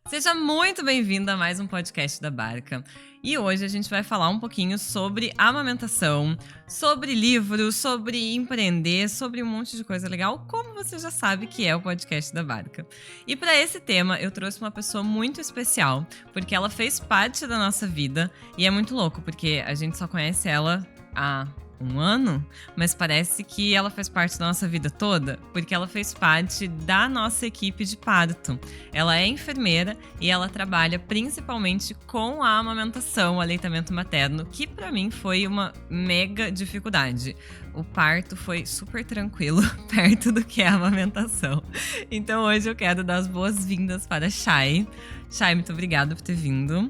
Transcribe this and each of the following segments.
Seja muito bem-vindo a mais um podcast da Barca. E hoje a gente vai falar um pouquinho sobre amamentação, sobre livros, sobre empreender, sobre um monte de coisa legal, como você já sabe que é o podcast da Barca. E para esse tema eu trouxe uma pessoa muito especial, porque ela fez parte da nossa vida e é muito louco, porque a gente só conhece ela há um ano, mas parece que ela faz parte da nossa vida toda, porque ela fez parte da nossa equipe de parto. Ela é enfermeira e ela trabalha principalmente com a amamentação, o aleitamento materno, que pra mim foi uma mega dificuldade. O parto foi super tranquilo, perto do que é a amamentação. Então hoje eu quero dar as boas-vindas para a Chay. Chay, muito obrigada por ter vindo.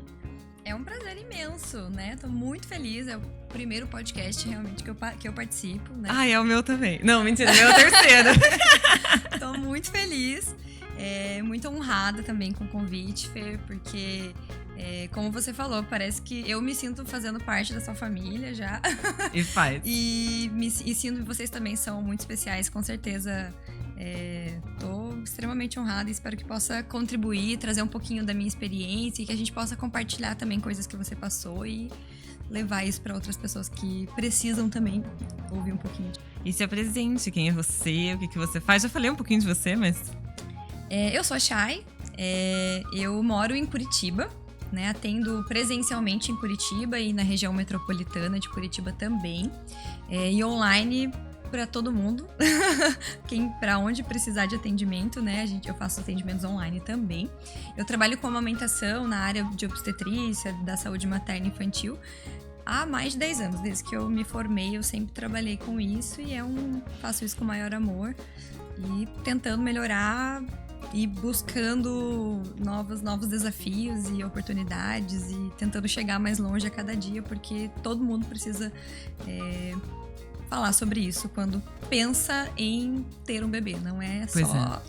É um prazer imenso, né? Tô muito feliz. É o primeiro podcast realmente que eu participo, né? Ai, é o meu também. Não, mentira, é o meu terceiro. Tô muito feliz. Muito honrada também com o convite, Fê, porque, como você falou, parece que eu me sinto fazendo parte da sua família já. E faz. E sinto que vocês também são muito especiais, com certeza. Tô extremamente honrada e espero que possa contribuir, trazer um pouquinho da minha experiência e que a gente possa compartilhar também coisas que você passou e levar isso para outras pessoas que precisam também ouvir um pouquinho. E se apresente, quem é você, o que você faz. Já falei um pouquinho de você, mas... Eu sou a Chay, eu moro em Curitiba, né? Atendo presencialmente em Curitiba e na região metropolitana de Curitiba também, e online para todo mundo, para onde precisar de atendimento, né? Eu faço atendimentos online também. Eu trabalho com amamentação na área de obstetrícia, da saúde materna e infantil, há mais de 10 anos. Desde que eu me formei, eu sempre trabalhei com isso e faço isso com o maior amor e tentando melhorar e buscando novos desafios e oportunidades e tentando chegar mais longe a cada dia, porque todo mundo precisa falar sobre isso quando pensa em ter um bebê, não é só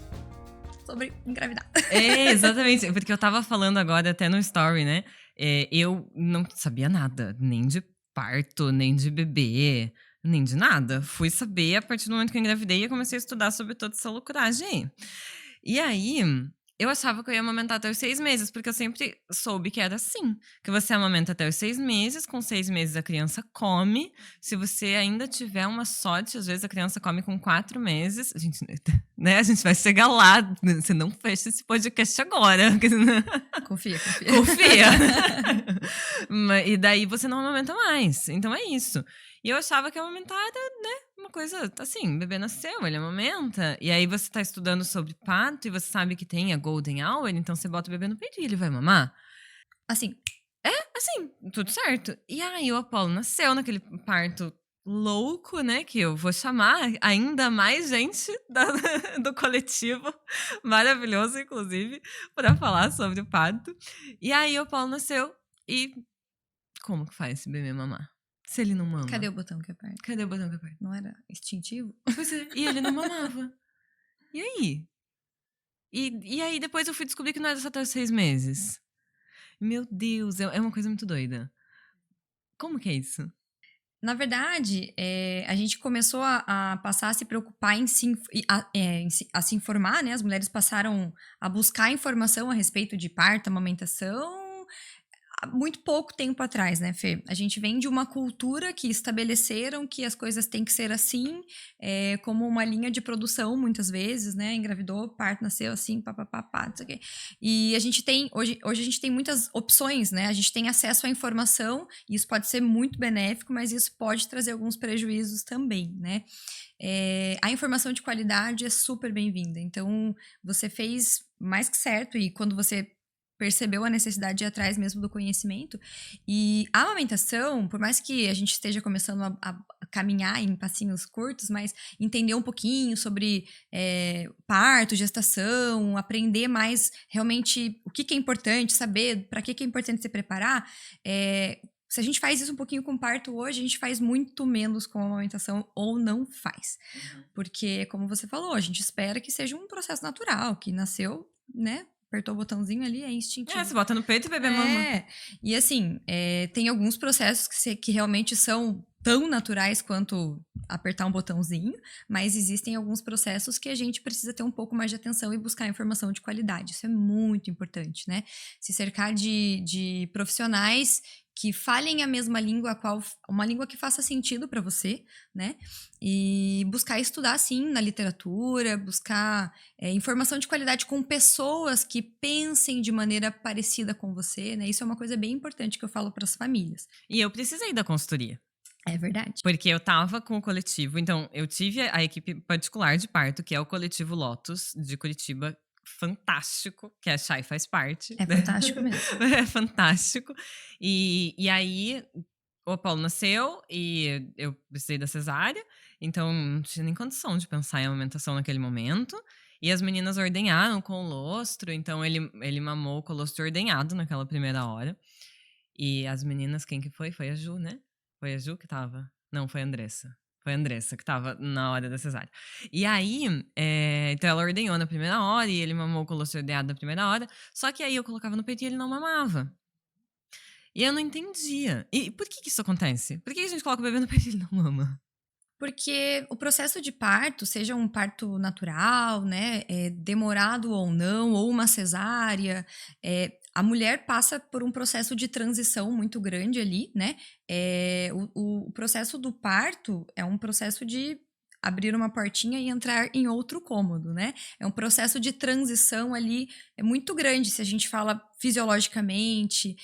sobre engravidar. Exatamente, porque eu tava falando agora até no story, né? Eu não sabia nada, nem de parto, nem de bebê, nem de nada. Fui saber a partir do momento que eu engravidei e comecei a estudar sobre toda essa loucuragem aí. E aí, eu achava que eu ia amamentar até os 6 meses, porque eu sempre soube que era assim. Que você amamenta até os 6 meses, com 6 meses a criança come. Se você ainda tiver uma sorte, às vezes a criança come com 4 meses. A gente, né, a gente vai chegar lá. Você não fecha esse podcast agora. Confia. Confia. E daí você não amamenta mais. Então é isso. E eu achava que amamentar era, né, uma coisa assim, o bebê nasceu, ele amamenta. E aí você tá estudando sobre parto e você sabe que tem a golden hour, então você bota o bebê no peito e ele vai mamar. Assim, Tudo certo. E aí o Apolo nasceu naquele parto louco, né, que eu vou chamar ainda mais gente do coletivo, maravilhoso, inclusive, para falar sobre o parto. E aí o Apolo nasceu e como que faz esse bebê mamar? Se ele não mama. cadê o botão que aperta? Cadê o botão que aperta? Não era instintivo? Pois é, e ele não mamava. E aí? E aí depois eu fui descobrir que não era só até os 6 meses. Meu Deus, é uma coisa muito doida. Como que é isso? Na verdade, a gente começou a passar a se preocupar em se informar, né? As mulheres passaram a buscar informação a respeito de parto, amamentação, há muito pouco tempo atrás, né, Fê? A gente vem de uma cultura que estabeleceram que as coisas têm que ser assim, como uma linha de produção, muitas vezes, né? Engravidou, parto, nasceu assim, papapá, não sei o quê. E a gente tem, hoje a gente tem muitas opções, né? A gente tem acesso à informação, e isso pode ser muito benéfico, mas isso pode trazer alguns prejuízos também, né? A informação de qualidade é super bem-vinda. Então, você fez mais que certo, e quando você percebeu a necessidade de ir atrás mesmo do conhecimento. E a amamentação, por mais que a gente esteja começando a caminhar em passinhos curtos, mas entender um pouquinho sobre parto, gestação, aprender mais realmente o que é importante, saber para que é importante se preparar, se a gente faz isso um pouquinho com parto hoje, a gente faz muito menos com a amamentação ou não faz. Porque, como você falou, a gente espera que seja um processo natural, que nasceu, né? Apertou o botãozinho ali, é instintivo. Você bota no peito e o bebê mama. E assim, tem alguns processos que realmente são tão naturais quanto apertar um botãozinho, mas existem alguns processos que a gente precisa ter um pouco mais de atenção e buscar informação de qualidade. Isso é muito importante, né? Se cercar de profissionais que falem a mesma língua, uma língua que faça sentido para você, né? E buscar estudar, sim, na literatura, buscar informação de qualidade com pessoas que pensem de maneira parecida com você, né? Isso é uma coisa bem importante que eu falo para as famílias. E eu precisei da consultoria. É verdade. Porque eu tava com o coletivo, então eu tive a equipe particular de parto, que é o Coletivo Lotus, de Curitiba, fantástico, que a Chay faz parte. É fantástico mesmo. É fantástico. E aí, o Apolo nasceu e eu precisei da cesárea, então não tinha nem condição de pensar em amamentação naquele momento. E as meninas ordenharam com o lostro, então ele mamou o colostro ordenhado naquela primeira hora. E as meninas, quem que foi? Foi a Ju, né? Foi a Ju que tava? Não, foi a Andressa. Foi a Andressa que tava na hora da cesárea. E aí, então ela ordenhou na primeira hora e ele mamou o colostro ordenhado na primeira hora. Só que aí eu colocava no peito e ele não mamava. E eu não entendia. E por que isso acontece? Por que a gente coloca o bebê no peito e ele não mama? Porque o processo de parto, seja um parto natural, né, demorado ou não, ou uma cesárea, a mulher passa por um processo de transição muito grande ali, né? O processo do parto é um processo de abrir uma portinha e entrar em outro cômodo, né? É um processo de transição ali muito grande, se a gente fala fisiologicamente,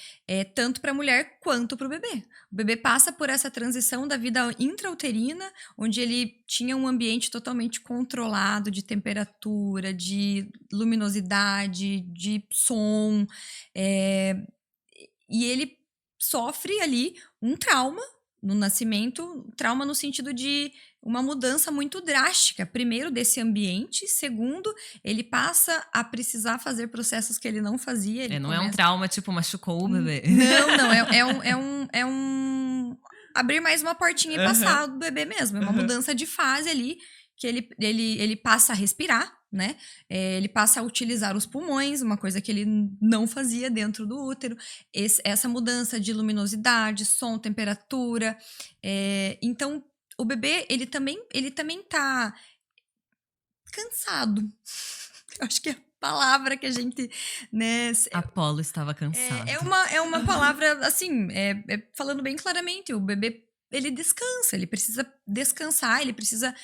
tanto para a mulher quanto para o bebê. O bebê passa por essa transição da vida intrauterina, onde ele tinha um ambiente totalmente controlado de temperatura, de luminosidade, de som, e ele sofre ali um trauma no nascimento, trauma no sentido de uma mudança muito drástica. Primeiro, desse ambiente. Segundo, ele passa a precisar fazer processos que ele não fazia. Ele não é um trauma, tipo, machucou o bebê. Não. É um abrir mais uma portinha e passar o bebê mesmo. É uma mudança de fase ali, que ele passa a respirar, né? Ele passa a utilizar os pulmões, uma coisa que ele não fazia dentro do útero. Essa mudança de luminosidade, som, temperatura. Então, o bebê, ele também tá cansado. Eu acho que é a palavra que a gente, né? Apolo estava cansado. É uma palavra, assim, falando bem claramente, o bebê, ele descansa, ele precisa descansar, ele precisa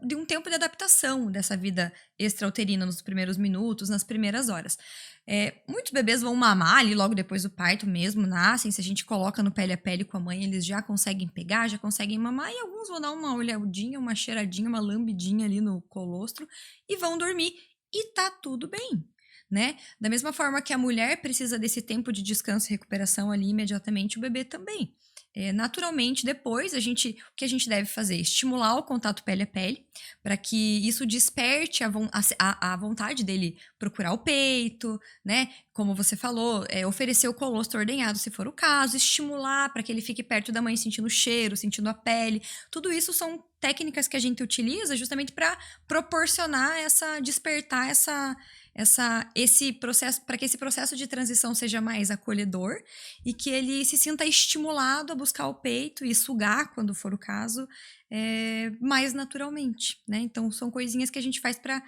de um tempo de adaptação dessa vida extrauterina nos primeiros minutos, nas primeiras horas. Muitos bebês vão mamar ali logo depois do parto mesmo, nascem, se a gente coloca no pele a pele com a mãe, eles já conseguem pegar, já conseguem mamar, e alguns vão dar uma olhadinha, uma cheiradinha, uma lambidinha ali no colostro e vão dormir, e tá tudo bem, né? Da mesma forma que a mulher precisa desse tempo de descanso e recuperação ali imediatamente, o bebê também. Naturalmente, depois, o que a gente deve fazer? Estimular o contato pele a pele, para que isso desperte a vontade dele procurar o peito, né? Como você falou, oferecer o colostro ordenhado, se for o caso, estimular para que ele fique perto da mãe, sentindo o cheiro, sentindo a pele. Tudo isso são técnicas que a gente utiliza justamente para proporcionar despertar esse processo, para que esse processo de transição seja mais acolhedor e que ele se sinta estimulado a buscar o peito e sugar, quando for o caso, mais naturalmente, né? Então, são coisinhas que a gente faz para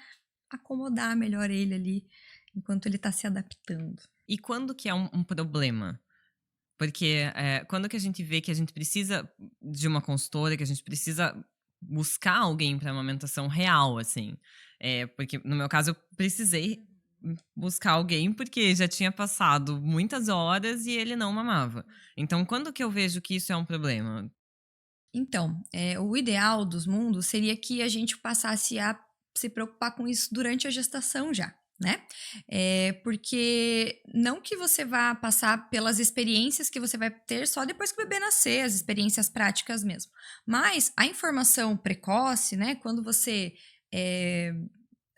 acomodar melhor ele ali, enquanto ele está se adaptando. E quando que é um problema? Porque quando que a gente vê que a gente precisa de uma consultora, que a gente precisa buscar alguém para amamentação real, assim? Porque no meu caso eu precisei buscar alguém porque já tinha passado muitas horas e ele não mamava. Então, quando que eu vejo que isso é um problema? Então, o ideal dos mundos seria que a gente passasse a se preocupar com isso durante a gestação já, né? Porque não que você vá passar pelas experiências que você vai ter só depois que o bebê nascer, as experiências práticas mesmo. Mas a informação precoce, né? Quando você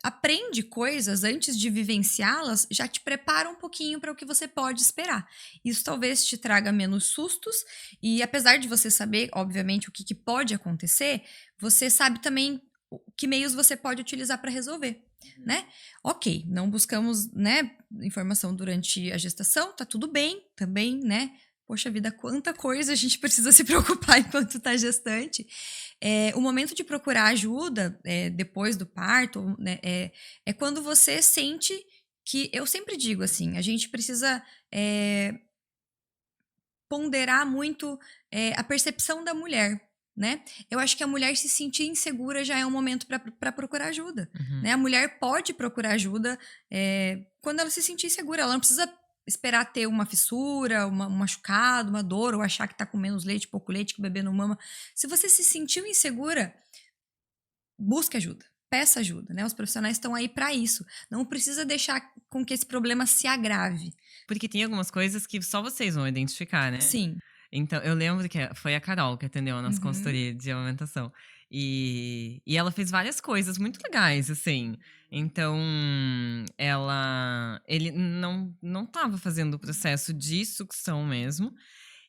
aprende coisas antes de vivenciá-las, já te prepara um pouquinho para o que você pode esperar. Isso talvez te traga menos sustos, e apesar de você saber, obviamente, o que pode acontecer, você sabe também que meios você pode utilizar para resolver, né? Ok, não buscamos, né, informação durante a gestação, tá tudo bem também, né? poxa vida, quanta coisa a gente precisa se preocupar enquanto está gestante. O momento de procurar ajuda depois do parto, né, é quando você sente que, eu sempre digo assim, a gente precisa ponderar muito a percepção da mulher, né? Eu acho que a mulher se sentir insegura já é um momento para procurar ajuda, né? A mulher pode procurar ajuda quando ela se sentir insegura, ela não precisa esperar ter uma fissura, um machucado, uma dor, ou achar que tá com menos leite, pouco leite, que o bebê não mama. Se você se sentiu insegura, busque ajuda, peça ajuda, né? Os profissionais estão aí para isso. Não precisa deixar com que esse problema se agrave. Porque tem algumas coisas que só vocês vão identificar, né? Sim. Então, eu lembro que foi a Carol que atendeu a nossa Uhum. consultoria de amamentação. E ela fez várias coisas muito legais, assim. Então, ele não estava fazendo o processo de sucção mesmo.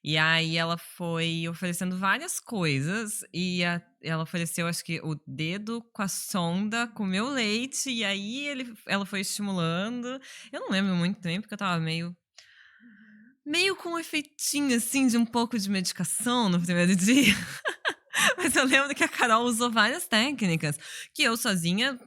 E aí ela foi oferecendo várias coisas e ela ofereceu, acho que, o dedo com a sonda, com o meu leite, e aí ela foi estimulando. Eu não lembro muito tempo, porque eu tava meio com um efeitinho, assim, de um pouco de medicação no primeiro dia. Mas eu lembro que a Carol usou várias técnicas que eu sozinha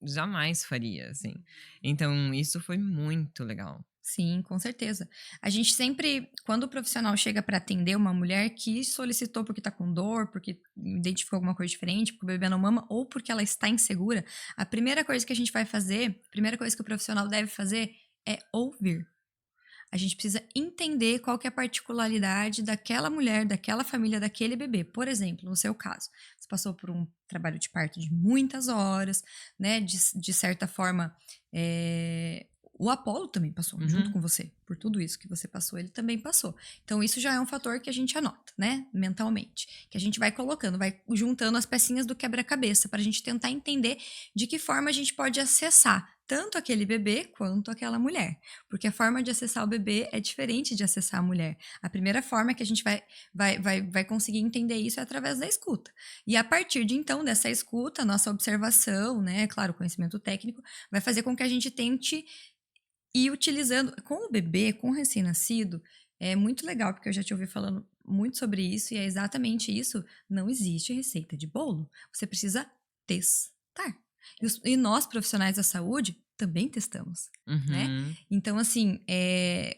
jamais faria, assim. Então, isso foi muito legal. Sim, com certeza. A gente sempre, quando o profissional chega para atender uma mulher que solicitou porque tá com dor, porque identificou alguma coisa diferente, porque o bebê não mama, ou porque ela está insegura, a primeira coisa que a gente vai fazer, a primeira coisa que o profissional deve fazer é ouvir. A gente precisa entender qual que é a particularidade daquela mulher, daquela família, daquele bebê. Por exemplo, no seu caso, você passou por um trabalho de parto de muitas horas, né? De certa forma, o Apolo também passou junto com você. Por tudo isso que você passou, ele também passou. Então, isso já é um fator que a gente anota, né? Mentalmente. Que a gente vai colocando, vai juntando as pecinhas do quebra-cabeça para a gente tentar entender de que forma a gente pode acessar tanto aquele bebê quanto aquela mulher. Porque a forma de acessar o bebê é diferente de acessar a mulher. A primeira forma que a gente vai conseguir entender isso é através da escuta. E a partir de então, dessa escuta, nossa observação, né? Claro, conhecimento técnico, vai fazer com que a gente tente ir utilizando. Com o bebê, com o recém-nascido, é muito legal, porque eu já te ouvi falando muito sobre isso, e é exatamente isso. Não existe receita de bolo. Você precisa testar. E nós, profissionais da saúde, também testamos, né? Então, assim,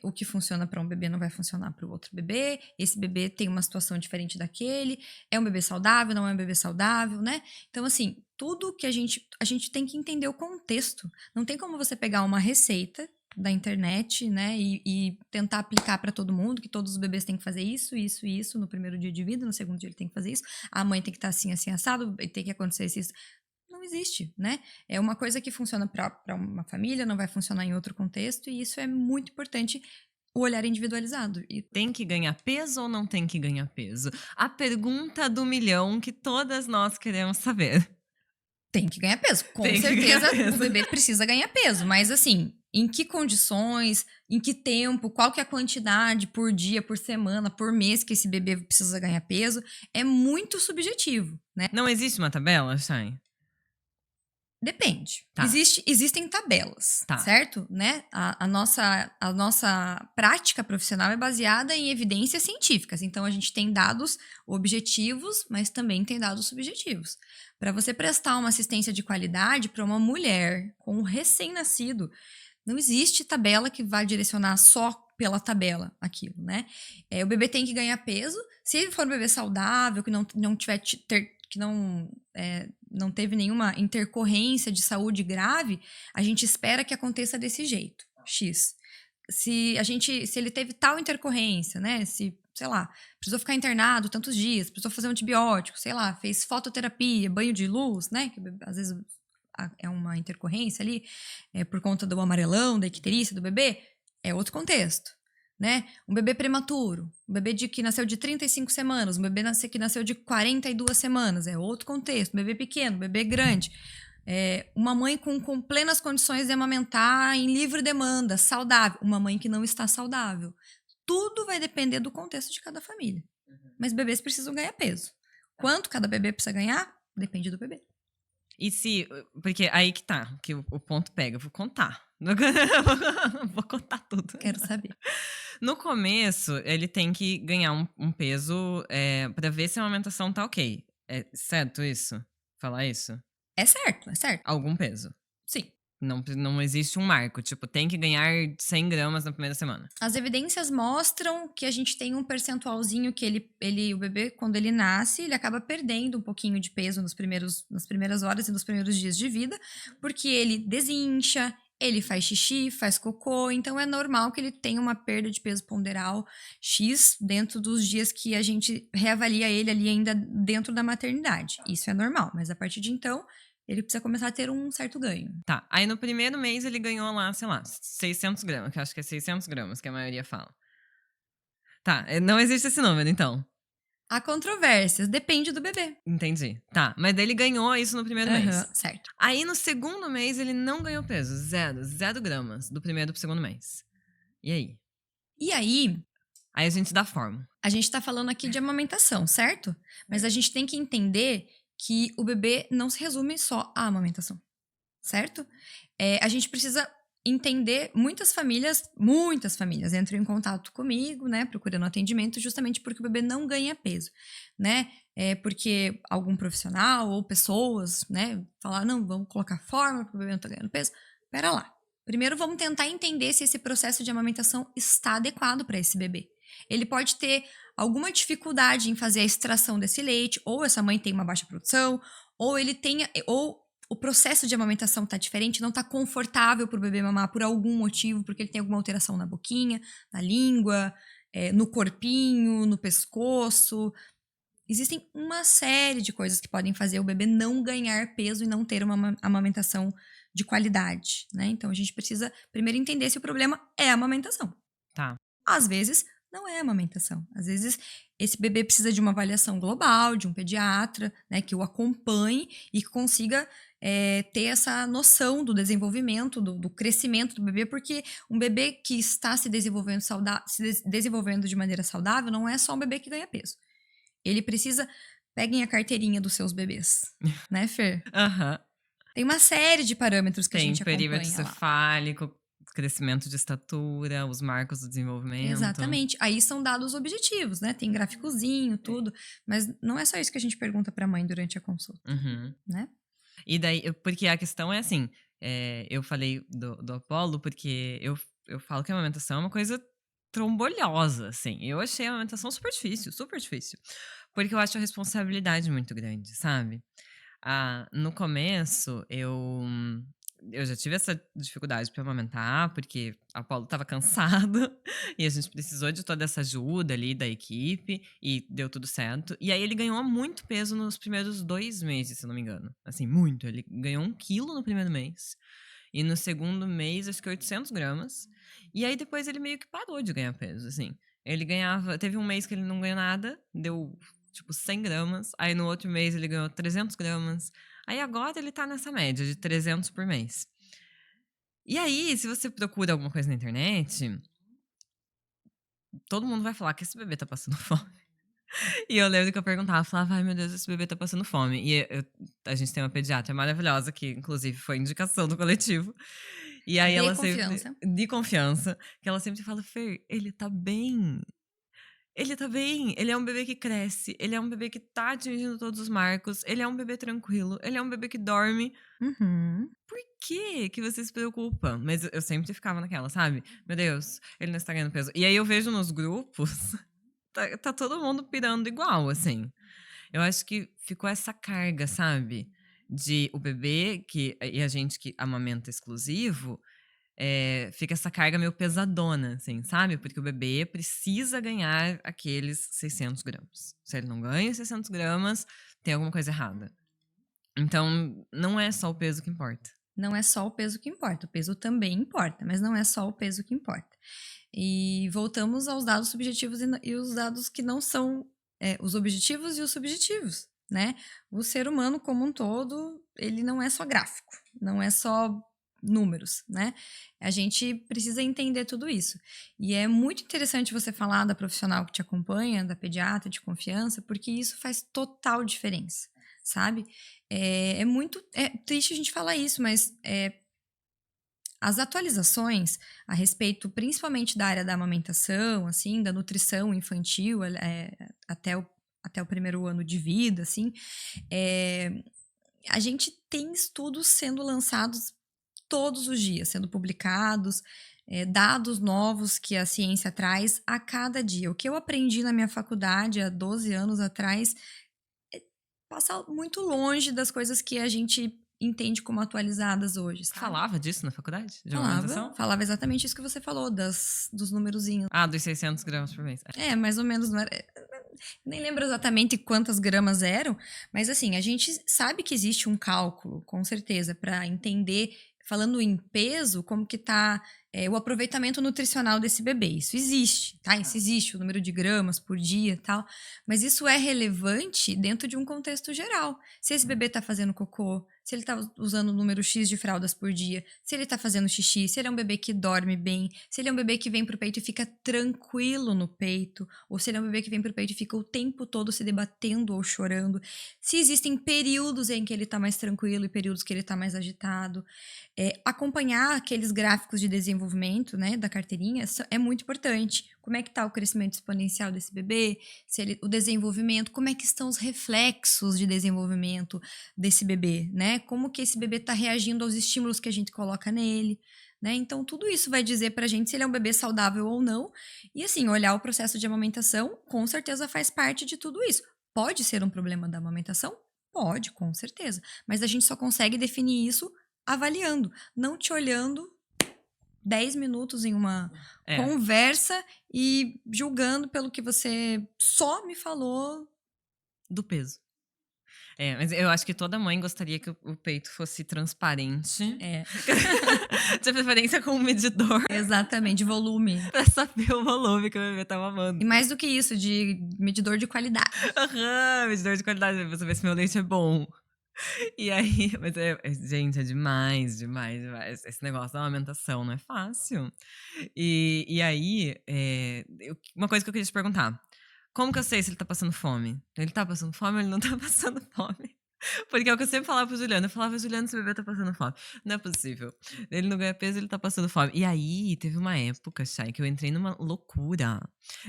o que funciona para um bebê não vai funcionar para o outro bebê. Esse bebê tem uma situação diferente daquele. É um bebê saudável, não é um bebê saudável, né? Então, assim, tudo que a gente tem que entender o contexto. Não tem como você pegar uma receita da internet, né, e tentar aplicar para todo mundo, que todos os bebês têm que fazer isso, isso e isso no primeiro dia de vida, no segundo dia ele tem que fazer isso, a mãe tem que estar assim, assim, assado, tem que acontecer isso. Não existe, né? É uma coisa que funciona para uma família, não vai funcionar em outro contexto, e isso é muito importante, o olhar individualizado. E tem que ganhar peso ou não tem que ganhar peso? A pergunta do milhão que todas nós queremos saber. Tem que ganhar peso. Com Tem que certeza ganhar peso. o bebê precisa ganhar peso, mas assim, em que condições, em que tempo, qual que é a quantidade por dia, por semana, por mês que esse bebê precisa ganhar peso, é muito subjetivo, né? Não existe uma tabela, Chay? Depende. Tá. Existem tabelas, Tá. certo? Né? A nossa prática profissional é baseada em evidências científicas. Então, a gente tem dados objetivos, mas também tem dados subjetivos. Para você prestar uma assistência de qualidade para uma mulher com um recém-nascido, não existe tabela que vá direcionar só pela tabela aquilo, né? O bebê tem que ganhar peso. Se ele for um bebê saudável, que não tiver que não teve nenhuma intercorrência de saúde grave, a gente espera que aconteça desse jeito, X. Se ele teve tal intercorrência, né? Se, sei lá, precisou ficar internado tantos dias, precisou fazer um antibiótico, sei lá, fez fototerapia, banho de luz, né? Que às vezes é uma intercorrência ali, por conta do amarelão, da icterícia do bebê, é outro contexto. Né? Um bebê prematuro, um bebê que nasceu de 35 semanas, um bebê que nasceu de 42 semanas, é outro contexto. Um bebê pequeno, um bebê grande. Uma mãe com plenas condições de amamentar em livre demanda, saudável. Uma mãe que não está saudável. Tudo vai depender do contexto de cada família. Mas bebês precisam ganhar peso. Quanto cada bebê precisa ganhar? Depende do bebê. E se... Porque aí que tá, que o ponto pega. Eu vou contar. Vou contar tudo. Quero saber. No começo, ele tem que ganhar um peso pra ver se a amamentação tá ok. É certo isso? Falar isso? É certo, é certo. Algum peso. Sim. Não existe um marco, tipo, tem que ganhar 100 gramas na primeira semana. As evidências mostram que a gente tem um percentualzinho que o bebê, quando ele nasce, ele acaba perdendo um pouquinho de peso nas primeiras horas e nos primeiros dias de vida, porque ele desincha, ele faz xixi, faz cocô, então é normal que ele tenha uma perda de peso ponderal X dentro dos dias que a gente reavalia ele ali ainda dentro da maternidade. Isso é normal, mas a partir de então, ele precisa começar a ter um certo ganho. Tá, aí no primeiro mês ele ganhou lá, sei lá, 600 gramas, que eu acho que é 600 gramas que a maioria fala. Tá, não existe esse número, então. Há controvérsias, depende do bebê. Entendi. Tá, mas daí ele ganhou isso no primeiro mês. Certo. Aí no segundo mês ele não ganhou peso, zero gramas do primeiro pro segundo mês. E aí? E aí, Aí a gente dá forma. a gente tá falando aqui de amamentação, certo? Mas a gente tem que entender que o bebê não se resume só à amamentação, certo? A gente precisa entender, muitas famílias entram em contato comigo, né, procurando atendimento, justamente porque o bebê não ganha peso, né? Porque algum profissional ou pessoas, né, falar, não, vamos colocar forma porque o bebê não tá ganhando peso. Pera lá. Primeiro vamos tentar entender se esse processo de amamentação está adequado para esse bebê. Ele pode ter alguma dificuldade em fazer a extração desse leite, ou essa mãe tem uma baixa produção, ou o processo de amamentação está diferente, não está confortável para o bebê mamar por algum motivo, porque ele tem alguma alteração na boquinha, na língua, no corpinho, no pescoço. Existem uma série de coisas que podem fazer o bebê não ganhar peso e não ter uma amamentação de qualidade, né? Então a gente precisa primeiro entender se o problema é a amamentação. Tá. Às vezes, não é amamentação. Às vezes, esse bebê precisa de uma avaliação global, de um pediatra, né, que o acompanhe e que consiga ter essa noção do desenvolvimento, do crescimento do bebê, porque um bebê que está se desenvolvendo de maneira saudável não é só um bebê que ganha peso. Ele precisa... Peguem a carteirinha dos seus bebês, né, Fer? Aham. Tem uma série de parâmetros que a gente Tem perímetro acompanha lá. cefálico, crescimento de estatura, os marcos do desenvolvimento. Exatamente. Aí são dados objetivos, né? Tem gráficozinho, tudo. Mas não é só isso que a gente pergunta pra mãe durante a consulta, né? E daí, porque a questão é assim, eu falei do Apolo porque eu falo que a amamentação é uma coisa trombolhosa, assim. Eu achei a amamentação super difícil, super difícil. Porque eu acho a responsabilidade muito grande, sabe? No começo, eu já tive essa dificuldade para amamentar, porque a Apolo estava cansado e a gente precisou de toda essa ajuda ali da equipe e deu tudo certo. E aí ele ganhou muito peso nos primeiros 2 meses, se eu não me engano. Assim, muito. Ele ganhou 1 quilo no primeiro mês e no segundo mês, acho que 800 gramas. E aí depois ele meio que parou de ganhar peso, assim. Ele ganhava... Teve um mês que ele não ganhou nada, deu tipo 100 gramas. Aí no outro mês ele ganhou 300 gramas. Aí agora ele tá nessa média de 300 por mês. E aí, se você procura alguma coisa na internet, todo mundo vai falar que esse bebê tá passando fome. E eu lembro que eu perguntava, falava, ai meu Deus, esse bebê tá passando fome. E a gente tem uma pediatra maravilhosa, que inclusive foi indicação do coletivo. E aí ela sempre... De confiança. Que ela sempre fala, Fer, ele tá bem. Ele tá bem, ele é um bebê que cresce, ele é um bebê que tá atingindo todos os marcos, ele é um bebê tranquilo, ele é um bebê que dorme. Por que você se preocupa? Mas eu sempre ficava naquela, sabe? Meu Deus, ele não está ganhando peso. E aí eu vejo nos grupos, tá todo mundo pirando igual, assim. Eu acho que ficou essa carga, sabe? De o bebê e a gente que amamenta exclusivo... fica essa carga meio pesadona, assim, sabe? Porque o bebê precisa ganhar aqueles 600 gramas. Se ele não ganha 600 gramas, tem alguma coisa errada. Então, não é só o peso que importa. Não é só o peso que importa. O peso também importa, mas não é só o peso que importa. E voltamos aos dados subjetivos e os dados que não são os objetivos e os subjetivos, né? O ser humano como um todo, ele não é só gráfico, não é só números, né? A gente precisa entender tudo isso. E é muito interessante você falar da profissional que te acompanha, da pediatra de confiança, porque isso faz total diferença, sabe? É triste a gente falar isso, mas As atualizações a respeito, principalmente da área da amamentação, assim, da nutrição infantil, até o primeiro ano de vida, assim, a gente tem estudos sendo lançados todos os dias, sendo publicados, dados novos que a ciência traz a cada dia. O que eu aprendi na minha faculdade há 12 anos atrás passa muito longe das coisas que a gente entende como atualizadas hoje, sabe? Falava disso na faculdade? De amamentação? Falava exatamente isso que você falou, dos numerozinhos. Dos 600 gramas por mês. Mais ou menos, não era, nem lembro exatamente quantas gramas eram, mas assim, a gente sabe que existe um cálculo, com certeza, para entender, falando em peso, como que tá o aproveitamento nutricional desse bebê. Isso existe, tá? Isso existe, o número de gramas por dia e tal, mas isso é relevante dentro de um contexto geral. Se esse bebê tá fazendo cocô, se ele tá usando o número X de fraldas por dia, se ele tá fazendo xixi, se ele é um bebê que dorme bem, se ele é um bebê que vem pro peito e fica tranquilo no peito, ou se ele é um bebê que vem pro peito e fica o tempo todo se debatendo ou chorando, se existem períodos em que ele tá mais tranquilo e períodos que ele tá mais agitado. Acompanhar aqueles gráficos de desenvolvimento, né, da carteirinha é muito importante. Como é que tá o crescimento exponencial desse bebê, o desenvolvimento, como é que estão os reflexos de desenvolvimento desse bebê, né? Como que esse bebê tá reagindo aos estímulos que a gente coloca nele, né? Então, tudo isso vai dizer pra gente se ele é um bebê saudável ou não. E assim, olhar o processo de amamentação, com certeza faz parte de tudo isso. Pode ser um problema da amamentação? Pode, com certeza. Mas a gente só consegue definir isso avaliando, não te olhando 10 minutos em uma conversa e julgando pelo que você só me falou do peso. Mas eu acho que toda mãe gostaria que o peito fosse transparente. De preferência com um medidor. Exatamente, de volume. Pra saber o volume que o bebê tá mamando. E mais do que isso, de medidor de qualidade. Medidor de qualidade, pra saber se meu leite é bom. E aí, mas gente, é demais. Esse negócio da amamentação não é fácil. E aí, uma coisa que eu queria te perguntar. Como que eu sei se ele tá passando fome? Ele tá passando fome ou ele não tá passando fome? Porque é o que eu sempre falava pro Juliano. Eu falava, Juliano, esse bebê tá passando fome. Não é possível. Ele não ganha peso, ele tá passando fome. E aí, teve uma época, Chay, que eu entrei numa loucura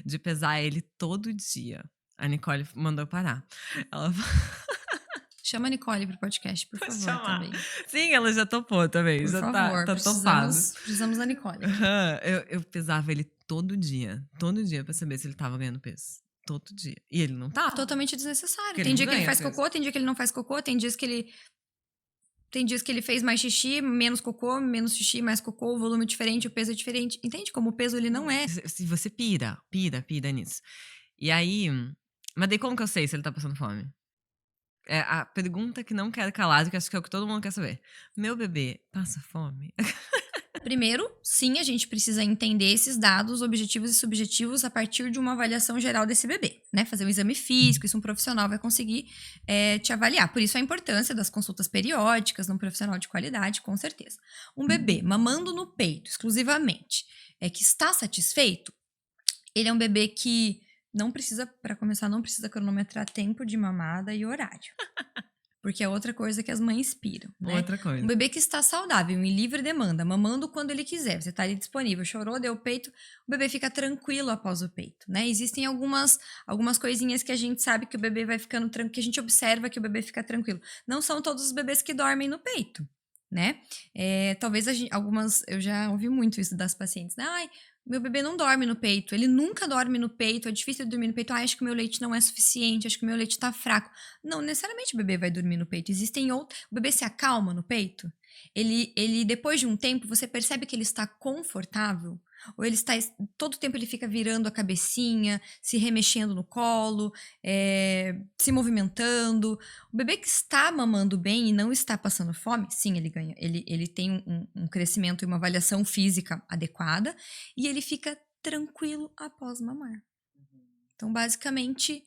de pesar ele todo dia. A Nicole mandou parar. Ela Chama a Nicole pro podcast, por favor, também. Sim, ela já topou também. Por já favor, tá topado. Precisamos da Nicole. Eu pesava ele todo dia pra saber se ele tava ganhando peso. Todo dia. E ele não tá. Totalmente desnecessário. Porque Tem ele dia não que ele ganha faz peso. cocô, tem dia que ele não faz cocô, tem dias que ele fez mais xixi, menos cocô, menos xixi, mais cocô, o volume é diferente, o peso é diferente. Entende como o peso ele não é? Se você pira nisso. E aí, mas daí como que eu sei se ele tá passando fome? É a pergunta que não quero calar, que acho que é o que todo mundo quer saber. Meu bebê passa fome? Primeiro, sim, a gente precisa entender esses dados objetivos e subjetivos a partir de uma avaliação geral desse bebê, né? Fazer um exame físico, isso um profissional vai conseguir te avaliar. Por isso a importância das consultas periódicas num profissional de qualidade, com certeza. Um bebê mamando no peito exclusivamente, que está satisfeito, ele é um bebê que não precisa cronometrar tempo de mamada e horário. Porque é outra coisa que as mães piram, né? Outra coisa. Um bebê que está saudável, em livre demanda, mamando quando ele quiser, você está ali disponível, chorou, deu peito, o bebê fica tranquilo após o peito, né? Existem algumas coisinhas que a gente sabe que o bebê vai ficando tranquilo, que a gente observa que o bebê fica tranquilo. Não são todos os bebês que dormem no peito, né? Talvez eu já ouvi muito isso das pacientes, né? Ai, meu bebê não dorme no peito, ele nunca dorme no peito, é difícil de dormir no peito, acho que o meu leite não é suficiente, acho que o meu leite tá fraco. Não necessariamente o bebê vai dormir no peito, existem outros. O bebê se acalma no peito, ele depois de um tempo, você percebe que ele está confortável, ou ele está, todo tempo ele fica virando a cabecinha, se remexendo no colo, se movimentando. O bebê que está mamando bem e não está passando fome, sim, ele ganha, ele tem um crescimento e uma avaliação física adequada, e ele fica tranquilo após mamar. Então, basicamente,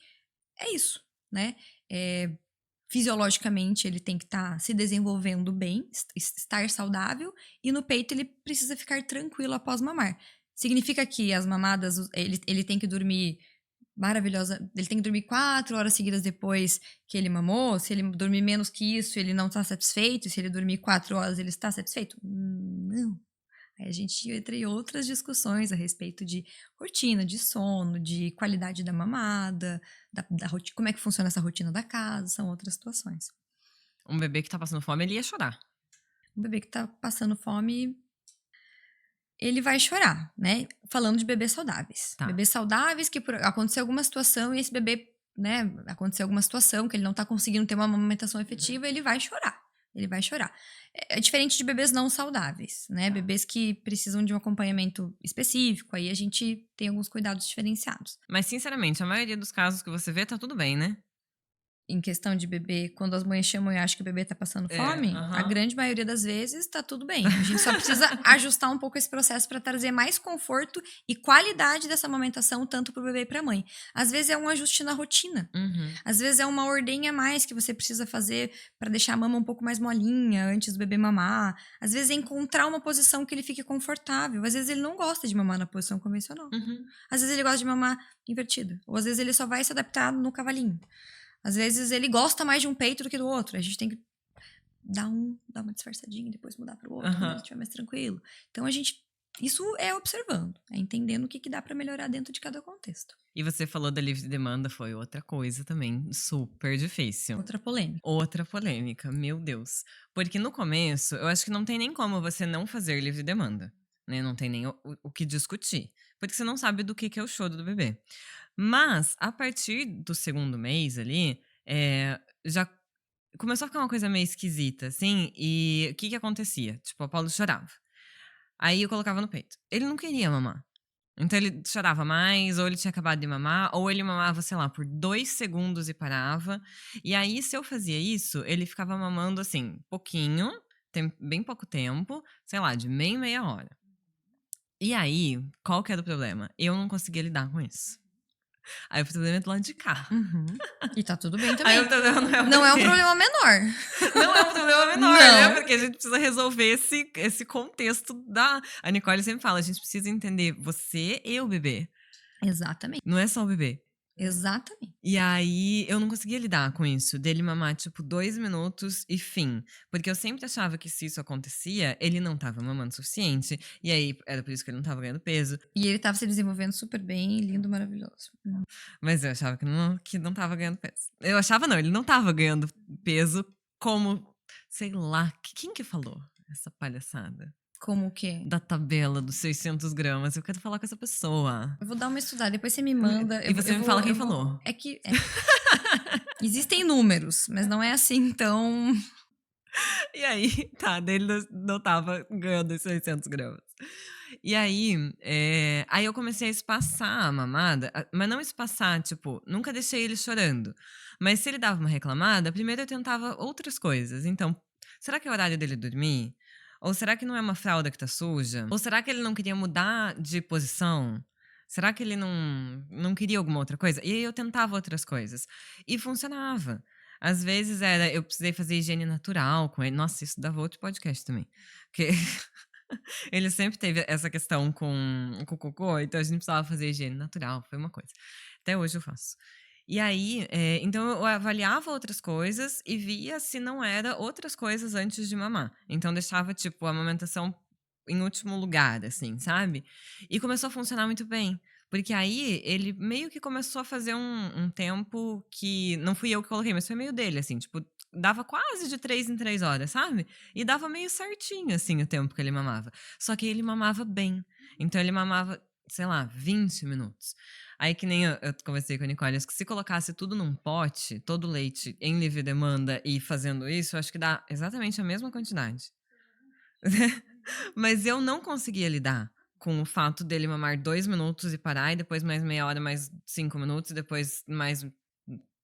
é isso, né? Fisiologicamente, ele tem que estar se desenvolvendo bem, estar saudável, e no peito ele precisa ficar tranquilo após mamar. Significa que as mamadas, ele tem que dormir ele tem que dormir 4 horas seguidas depois que ele mamou. Se ele dormir menos que isso, ele não está satisfeito. Se ele dormir 4 horas, ele está satisfeito? Não. Aí a gente entra em outras discussões a respeito de rotina, de sono, de qualidade da mamada, como é que funciona essa rotina da casa, são outras situações. Um bebê que tá passando fome, ele ia chorar. Um bebê que tá passando fome, ele vai chorar, né? Falando de bebês saudáveis. Tá. Bebês saudáveis que aconteceu alguma situação e esse bebê, né, aconteceu alguma situação que ele não tá conseguindo ter uma amamentação efetiva, ele vai chorar. Ele vai chorar. É diferente de bebês não saudáveis, né? Bebês que precisam de um acompanhamento específico, aí a gente tem alguns cuidados diferenciados. Mas, sinceramente, a maioria dos casos que você vê, tá tudo bem, né? Em questão de bebê, quando as mães chamam e acham que o bebê tá passando fome, a grande maioria das vezes tá tudo bem. A gente só precisa ajustar um pouco esse processo para trazer mais conforto e qualidade dessa amamentação, tanto pro bebê e pra mãe. Às vezes é um ajuste na rotina. Às vezes é uma ordenha a mais que você precisa fazer para deixar a mama um pouco mais molinha antes do bebê mamar. Às vezes é encontrar uma posição que ele fique confortável. Às vezes ele não gosta de mamar na posição convencional. Às vezes ele gosta de mamar invertida. Ou às vezes ele só vai se adaptar no cavalinho. Às vezes ele gosta mais de um peito do que do outro. A gente tem que dar uma disfarçadinha e depois mudar pro outro, quando ele estiver mais tranquilo. Então isso é observando, é entendendo o que dá para melhorar dentro de cada contexto. E você falou da livre demanda, foi outra coisa também super difícil. Outra polêmica, meu Deus. Porque no começo, eu acho que não tem nem como você não fazer livre demanda, né? Não tem nem o que discutir. Porque você não sabe do que é o choro do bebê. Mas, a partir do segundo mês ali, já começou a ficar uma coisa meio esquisita, assim. E o que acontecia? Tipo, o Apolo chorava. Aí eu colocava no peito. Ele não queria mamar. Então ele chorava mais, ou ele tinha acabado de mamar, ou ele mamava, sei lá, por 2 segundos e parava. E aí, se eu fazia isso, ele ficava mamando assim, pouquinho, bem pouco tempo, sei lá, de meia em meia hora. E aí, qual que era o problema? Eu não conseguia lidar com isso. Aí o problema é do lado de cá. E tá tudo bem também. Aí o problema não é um problema menor. Não é um problema menor, né? Porque a gente precisa resolver esse contexto da... A Nicole sempre fala, a gente precisa entender você e o bebê. Exatamente. Não é só o bebê. Exatamente. E aí, eu não conseguia lidar com isso, dele mamar, tipo, 2 minutos e fim. Porque eu sempre achava que se isso acontecia, ele não tava mamando o suficiente. E aí, era por isso que ele não tava ganhando peso. E ele tava se desenvolvendo super bem, lindo, maravilhoso. Mas eu achava que não tava ganhando peso. Eu achava não, ele não tava ganhando peso como, sei lá, quem que falou essa palhaçada? Como o quê? Da tabela dos 600 gramas. Eu quero falar com essa pessoa. Eu vou dar uma estudada, depois você me manda. E você me fala quem falou. É que... Existem números, mas não é assim tão... E aí, tá, dele não tava ganhando os 600 gramas. E aí, aí eu comecei a espaçar a mamada, mas não espaçar, tipo, nunca deixei ele chorando. Mas se ele dava uma reclamada, primeiro eu tentava outras coisas. Então, será que é o horário dele dormir? Ou será que não é uma fralda que tá suja? Ou será que ele não queria mudar de posição? Será que ele não queria alguma outra coisa? E aí eu tentava outras coisas. E funcionava. Às vezes eu precisei fazer higiene natural com ele. Nossa, isso dava outro podcast também. Porque ele sempre teve essa questão com o cocô, então a gente precisava fazer higiene natural, foi uma coisa. Até hoje eu faço. E aí, então eu avaliava outras coisas e via se não era outras coisas antes de mamar. Então deixava, tipo, a amamentação em último lugar, assim, sabe? E começou a funcionar muito bem. Porque aí ele meio que começou a fazer um tempo que não fui eu que coloquei, mas foi meio dele, assim, tipo, dava quase de 3 em 3 horas, sabe? E dava meio certinho, assim, o tempo que ele mamava. Só que ele mamava bem. Então ele mamava, sei lá, 20 minutos. Aí que nem eu conversei com a Nicole, acho que se colocasse tudo num pote, todo o leite em livre demanda e fazendo isso, acho que dá exatamente a mesma quantidade. Mas eu não conseguia lidar com o fato dele mamar 2 minutos e parar, e depois mais meia hora, mais 5 minutos, e depois mais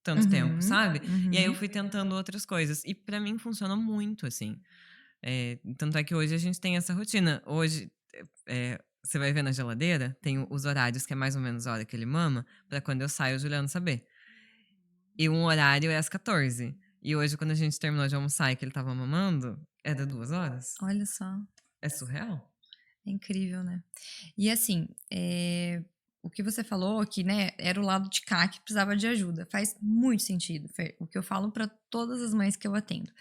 tanto tempo, sabe? E aí eu fui tentando outras coisas. E pra mim funciona muito, assim. Tanto é que hoje a gente tem essa rotina. Hoje, você vai ver na geladeira, tem os horários, que é mais ou menos a hora que ele mama, pra quando eu saio, o Juliano saber. E um horário é às 14. E hoje, quando a gente terminou de almoçar e que ele tava mamando, era 2 horas. Olha só. É surreal. É incrível, né? E assim, o que você falou que, né, era o lado de cá que precisava de ajuda. Faz muito sentido, Fer. O que eu falo para todas as mães que eu atendo.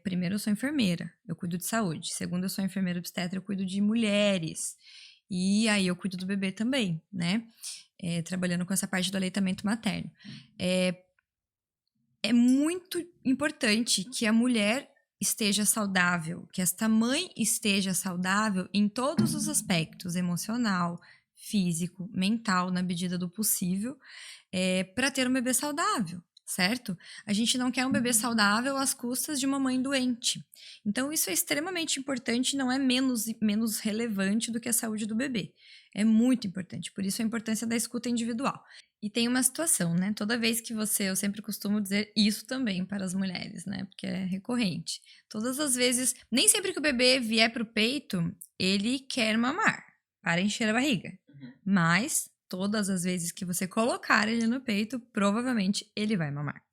Primeiro, eu sou enfermeira, eu cuido de saúde. Segundo, eu sou enfermeira obstetra, eu cuido de mulheres. E aí eu cuido do bebê também, né? Trabalhando com essa parte do aleitamento materno. É muito importante que a mulher esteja saudável, que esta mãe esteja saudável em todos os aspectos, emocional, físico, mental, na medida do possível, para ter um bebê saudável, certo? A gente não quer um bebê saudável às custas de uma mãe doente. Então, isso é extremamente importante, não é menos relevante do que a saúde do bebê. É muito importante, por isso a importância da escuta individual. E tem uma situação, né? Toda vez que eu sempre costumo dizer isso também para as mulheres, né? Porque é recorrente. Todas as vezes, nem sempre que o bebê vier para o peito, ele quer mamar para encher a barriga. Mas todas as vezes que você colocar ele no peito, provavelmente ele vai mamar.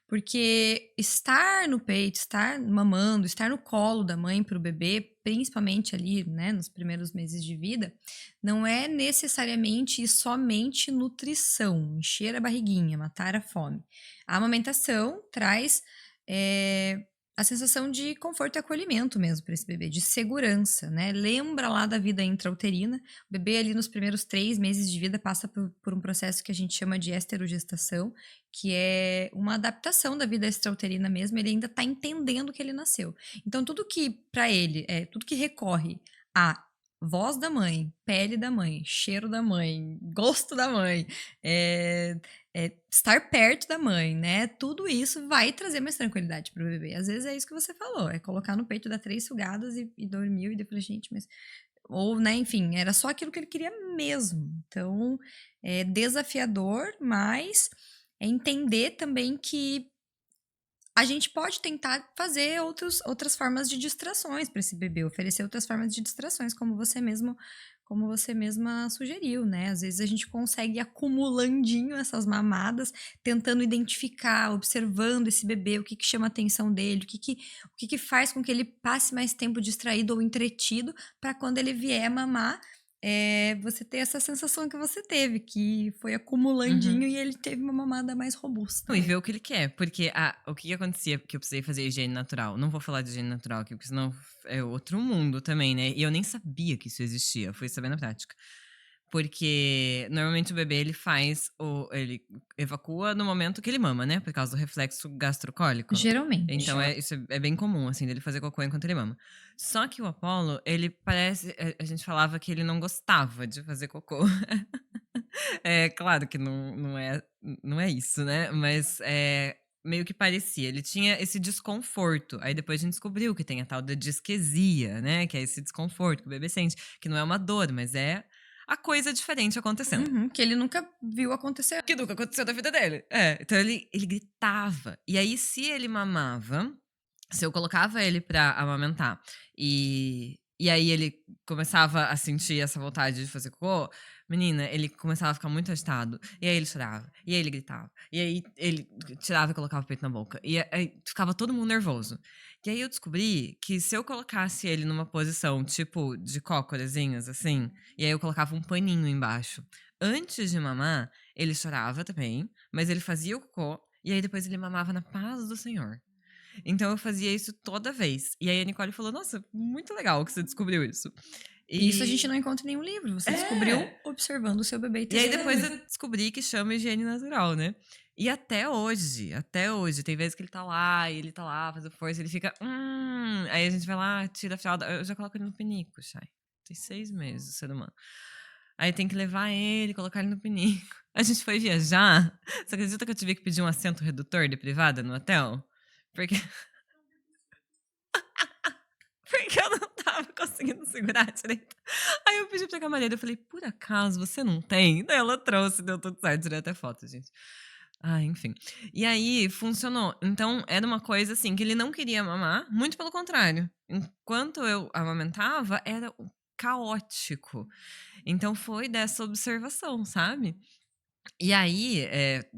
Porque estar no peito, estar mamando, estar no colo da mãe para o bebê, principalmente ali, né, nos primeiros meses de vida, não é necessariamente e somente nutrição, encher a barriguinha, matar a fome. A amamentação traz a sensação de conforto e acolhimento mesmo para esse bebê, de segurança, né? Lembra lá da vida intrauterina. O bebê ali nos primeiros 3 meses de vida passa por um processo que a gente chama de esterogestação, que é uma adaptação da vida extrauterina mesmo, ele ainda está entendendo que ele nasceu. Então, tudo que para ele, tudo que recorre a voz da mãe, pele da mãe, cheiro da mãe, gosto da mãe, estar perto da mãe, né? Tudo isso vai trazer mais tranquilidade pro bebê. Às vezes é isso que você falou, é colocar no peito, dar 3 sugadas e dormiu, e depois, gente, mas... Ou, né, enfim, era só aquilo que ele queria mesmo. Então, é desafiador, mas é entender também que a gente pode tentar fazer outras formas de distrações para esse bebê, oferecer outras formas de distrações, como você mesma sugeriu, né? Às vezes a gente consegue ir acumulandinho essas mamadas, tentando identificar, observando esse bebê, o que chama a atenção dele, o que faz com que ele passe mais tempo distraído ou entretido, para quando ele vier mamar, você ter essa sensação que você teve, que foi acumulandinho e ele teve uma mamada mais robusta. E ver o que ele quer, porque o que acontecia, porque eu precisei fazer higiene natural. Não vou falar de higiene natural aqui, porque senão é outro mundo também, né? E eu nem sabia que isso existia, fui saber na prática. Porque normalmente o bebê ele evacua no momento que ele mama, né? Por causa do reflexo gastrocólico. Geralmente. Então isso é bem comum, assim, dele fazer cocô enquanto ele mama. Só que o Apollo, ele parece. A gente falava que ele não gostava de fazer cocô. É claro que não é isso, né? Mas meio que parecia. Ele tinha esse desconforto. Aí depois a gente descobriu que tem a tal da disquesia, né? Que é esse desconforto que o bebê sente, que não é uma dor, mas é a coisa diferente acontecendo. Uhum, que ele nunca viu acontecer. Que nunca aconteceu na vida dele. Então ele gritava. E aí, se ele mamava, se eu colocava ele pra amamentar e aí ele começava a sentir essa vontade de fazer cocô, menina, ele começava a ficar muito agitado. E aí ele chorava. E aí ele gritava. E aí ele tirava e colocava o peito na boca. E aí ficava todo mundo nervoso. E aí eu descobri que se eu colocasse ele numa posição tipo de cócorazinhos, assim, e aí eu colocava um paninho embaixo. Antes de mamar, ele chorava também, mas ele fazia o cocô e aí depois ele mamava na paz do Senhor. Então eu fazia isso toda vez. E aí a Nicole falou: Nossa, muito legal que você descobriu isso. E isso a gente não encontra em nenhum livro. Você descobriu observando o seu bebê. E aí depois eu descobri que chama higiene natural, né? E até hoje, tem vezes que ele tá lá, e ele tá lá, fazendo força, ele fica. Aí a gente vai lá, tira a fralda. Eu já coloco ele no pinico, Chay. Tem 6 meses, o ser humano. Aí tem que levar ele, colocar ele no pinico. A gente foi viajar. Você acredita que eu tive que pedir um assento redutor de privada no hotel? Porque. Porque eu não tava conseguindo segurar direito. Aí eu pedi pra camareira, eu falei, por acaso você não tem? Daí ela trouxe, deu tudo certo, tirei até foto, gente. Enfim. E aí, funcionou. Então, era uma coisa assim, que ele não queria mamar, muito pelo contrário. Enquanto eu amamentava, era caótico. Então, foi dessa observação, sabe? E aí,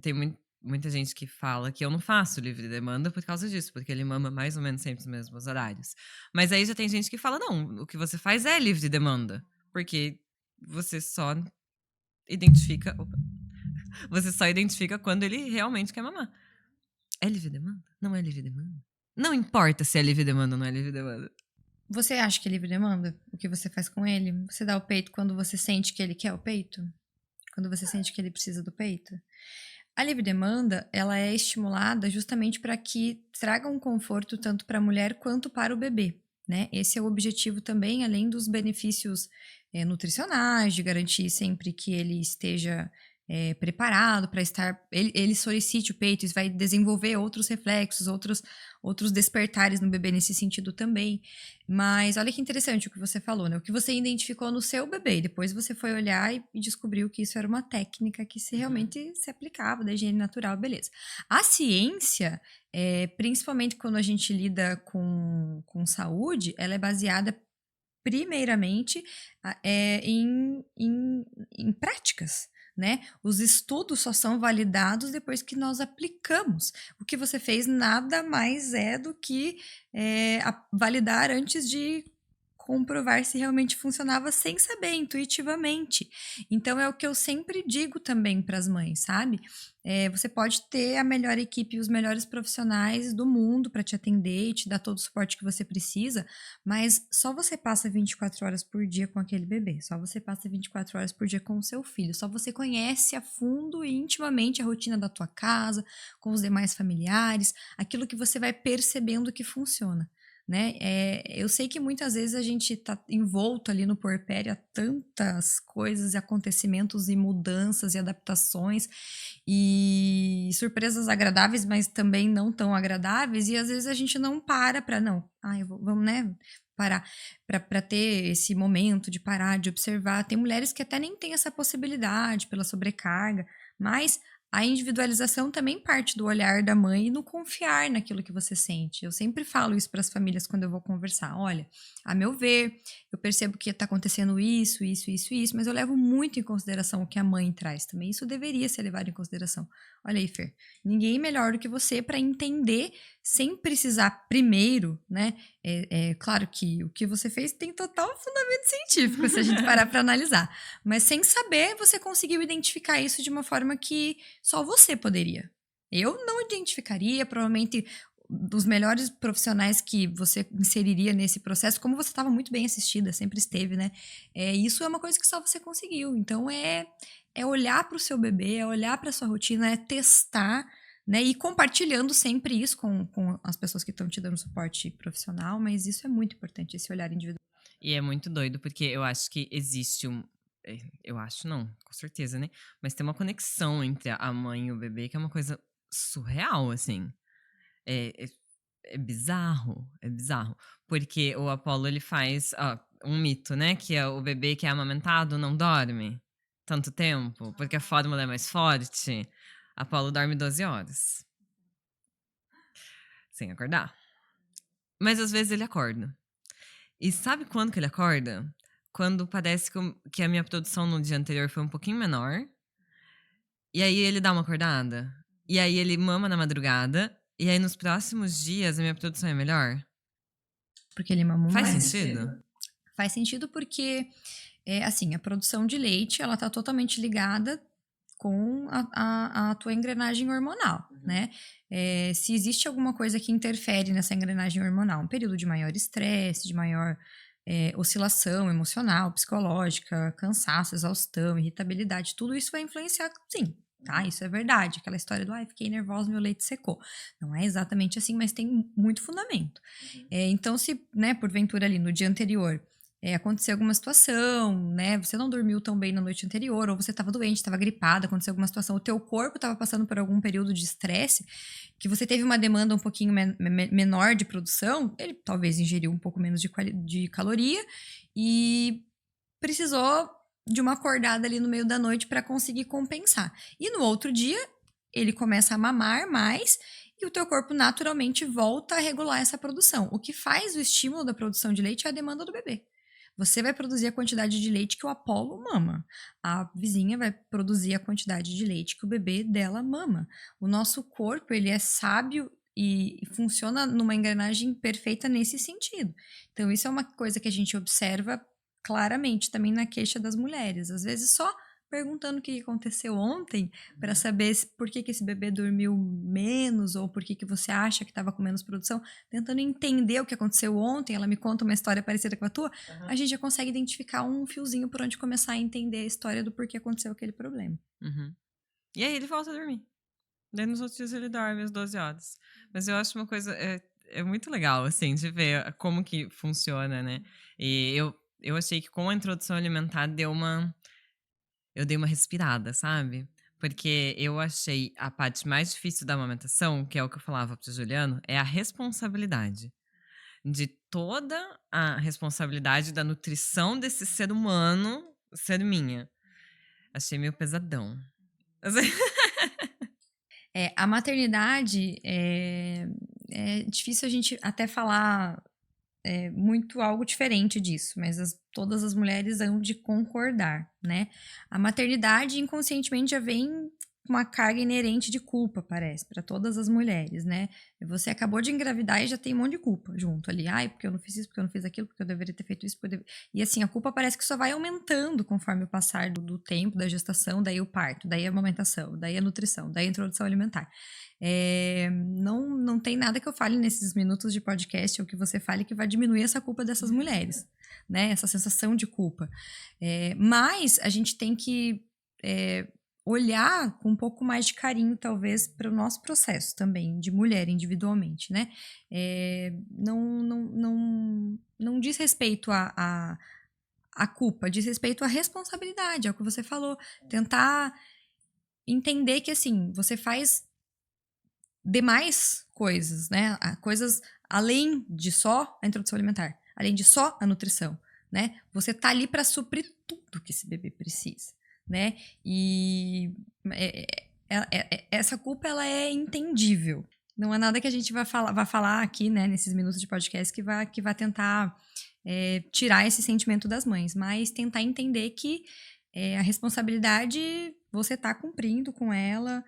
tem muita gente que fala que eu não faço livre demanda por causa disso, porque ele mama mais ou menos sempre nos mesmos horários. Mas aí já tem gente que fala, não, o que você faz é livre demanda, porque você só identifica... Opa. Você só identifica quando ele realmente quer mamar. É livre demanda? Não é livre demanda? Não importa se é livre demanda ou não é livre demanda. Você acha que é livre demanda? O que você faz com ele? Você dá o peito quando você sente que ele quer o peito? Quando você sente que ele precisa do peito? A livre demanda, ela é estimulada justamente para que traga um conforto tanto para a mulher quanto para o bebê, né? Esse é o objetivo também, além dos benefícios nutricionais, de garantir sempre que ele esteja preparado para estar... Ele solicite o peito, isso vai desenvolver outros reflexos, outros despertares no bebê nesse sentido também. Mas olha que interessante o que você falou, né? O que você identificou no seu bebê, e depois você foi olhar e descobriu que isso era uma técnica que realmente se aplicava da higiene natural, beleza. A ciência, principalmente quando a gente lida com saúde, ela é baseada primeiramente em práticas, né? Os estudos só são validados depois que nós aplicamos. O que você fez nada mais é do que validar antes de comprovar se realmente funcionava sem saber, intuitivamente. Então é o que eu sempre digo também para as mães, sabe? Você pode ter a melhor equipe e os melhores profissionais do mundo para te atender e te dar todo o suporte que você precisa, mas só você passa 24 horas por dia com aquele bebê, só você passa 24 horas por dia com o seu filho, só você conhece a fundo e intimamente a rotina da tua casa, com os demais familiares, aquilo que você vai percebendo que funciona. Né? Eu sei que muitas vezes a gente está envolto ali no puerpério a tantas coisas e acontecimentos e mudanças e adaptações e surpresas agradáveis, mas também não tão agradáveis, e às vezes a gente não para vamos, né? Parar para ter esse momento de parar, de observar. Tem mulheres que até nem têm essa possibilidade pela sobrecarga, mas a individualização também parte do olhar da mãe e no confiar naquilo que você sente. Eu sempre falo isso para as famílias quando eu vou conversar. Olha, a meu ver, eu percebo que está acontecendo isso, mas eu levo muito em consideração o que a mãe traz também. Isso deveria ser levado em consideração. Olha aí, Fer, ninguém melhor do que você para entender sem precisar primeiro, né? Claro que o que você fez tem total fundamento científico, se a gente parar para analisar. Mas sem saber, você conseguiu identificar isso de uma forma que só você poderia. Eu não identificaria, provavelmente dos melhores profissionais que você inseriria nesse processo, como você estava muito bem assistida, sempre esteve, né? Isso é uma coisa que só você conseguiu. Então é olhar para o seu bebê, é olhar para a sua rotina, é testar, né? E compartilhando sempre isso com as pessoas que estão te dando suporte profissional, mas isso é muito importante, esse olhar individual. E é muito doido, porque eu acho que existe eu acho não, com certeza, né? Mas tem uma conexão entre a mãe e o bebê que é uma coisa surreal, assim. É bizarro, é bizarro. Porque o Apollo, ele faz um mito, né? Que é o bebê que é amamentado não dorme tanto tempo, porque a fórmula é mais forte. Apollo dorme 12 horas. Sem acordar. Mas às vezes ele acorda. E sabe quando que ele acorda? Quando parece que a minha produção no dia anterior foi um pouquinho menor. E aí ele dá uma acordada. E aí ele mama na madrugada. E aí nos próximos dias a minha produção é melhor. Porque ele mama mais. Faz sentido? Faz sentido porque, assim, a produção de leite, ela tá totalmente ligada com a tua engrenagem hormonal, né? Se existe alguma coisa que interfere nessa engrenagem hormonal, um período de maior estresse, de maior oscilação emocional, psicológica, cansaço, exaustão, irritabilidade, tudo isso vai influenciar, sim, tá? Isso é verdade. Aquela história do, fiquei nervosa, meu leite secou. Não é exatamente assim, mas tem muito fundamento. Então, se, né, porventura ali no dia anterior aconteceu alguma situação, né? Você não dormiu tão bem na noite anterior, ou você estava doente, estava gripada, aconteceu alguma situação, o teu corpo estava passando por algum período de estresse, que você teve uma demanda um pouquinho menor de produção, ele talvez ingeriu um pouco menos de caloria e precisou de uma acordada ali no meio da noite para conseguir compensar. E no outro dia, ele começa a mamar mais e o teu corpo naturalmente volta a regular essa produção. O que faz o estímulo da produção de leite é a demanda do bebê. Você vai produzir a quantidade de leite que o Apollo mama. A vizinha vai produzir a quantidade de leite que o bebê dela mama. O nosso corpo, ele é sábio e funciona numa engrenagem perfeita nesse sentido. Então, isso é uma coisa que a gente observa claramente também na queixa das mulheres. Às vezes, só perguntando o que aconteceu ontem para saber por que esse bebê dormiu menos ou por que você acha que estava com menos produção, tentando entender o que aconteceu ontem, ela me conta uma história parecida com a tua, a gente já consegue identificar um fiozinho por onde começar a entender a história do porquê aconteceu aquele problema. E aí ele volta a dormir. Daí nos outros dias ele dorme às 12 horas. Mas eu acho uma coisa... É muito legal, assim, de ver como que funciona, né? E eu achei que com a introdução alimentar eu dei uma respirada, sabe? Porque eu achei a parte mais difícil da amamentação, que é o que eu falava pro Juliano, é a responsabilidade. De toda a responsabilidade da nutrição desse ser humano ser minha. Achei meio pesadão. A maternidade é difícil a gente até falar muito algo diferente disso, mas todas as mulheres hão de concordar, né? A maternidade inconscientemente já vem com uma carga inerente de culpa, parece, para todas as mulheres, né? Você acabou de engravidar e já tem um monte de culpa junto ali. Ai, porque eu não fiz isso, porque eu não fiz aquilo, porque eu deveria ter feito isso. E assim, a culpa parece que só vai aumentando conforme o passar do tempo, da gestação, daí o parto, daí a amamentação, daí a nutrição, daí a introdução alimentar. Não tem nada que eu fale nesses minutos de podcast ou que você fale que vai diminuir essa culpa dessas mulheres, né? Essa sensação de culpa. Mas a gente tem que olhar com um pouco mais de carinho, talvez, para o nosso processo também, de mulher individualmente, né? Não diz respeito à culpa, diz respeito à responsabilidade, é o que você falou. Tentar entender que, assim, você faz demais coisas, né? Coisas além de só a introdução alimentar, além de só a nutrição, né? Você tá ali para suprir tudo que esse bebê precisa, né? E essa culpa, ela é entendível. Não é nada que a gente vai falar aqui, né, nesses minutos de podcast que vai tentar tirar esse sentimento das mães, mas tentar entender que a responsabilidade você tá cumprindo com ela,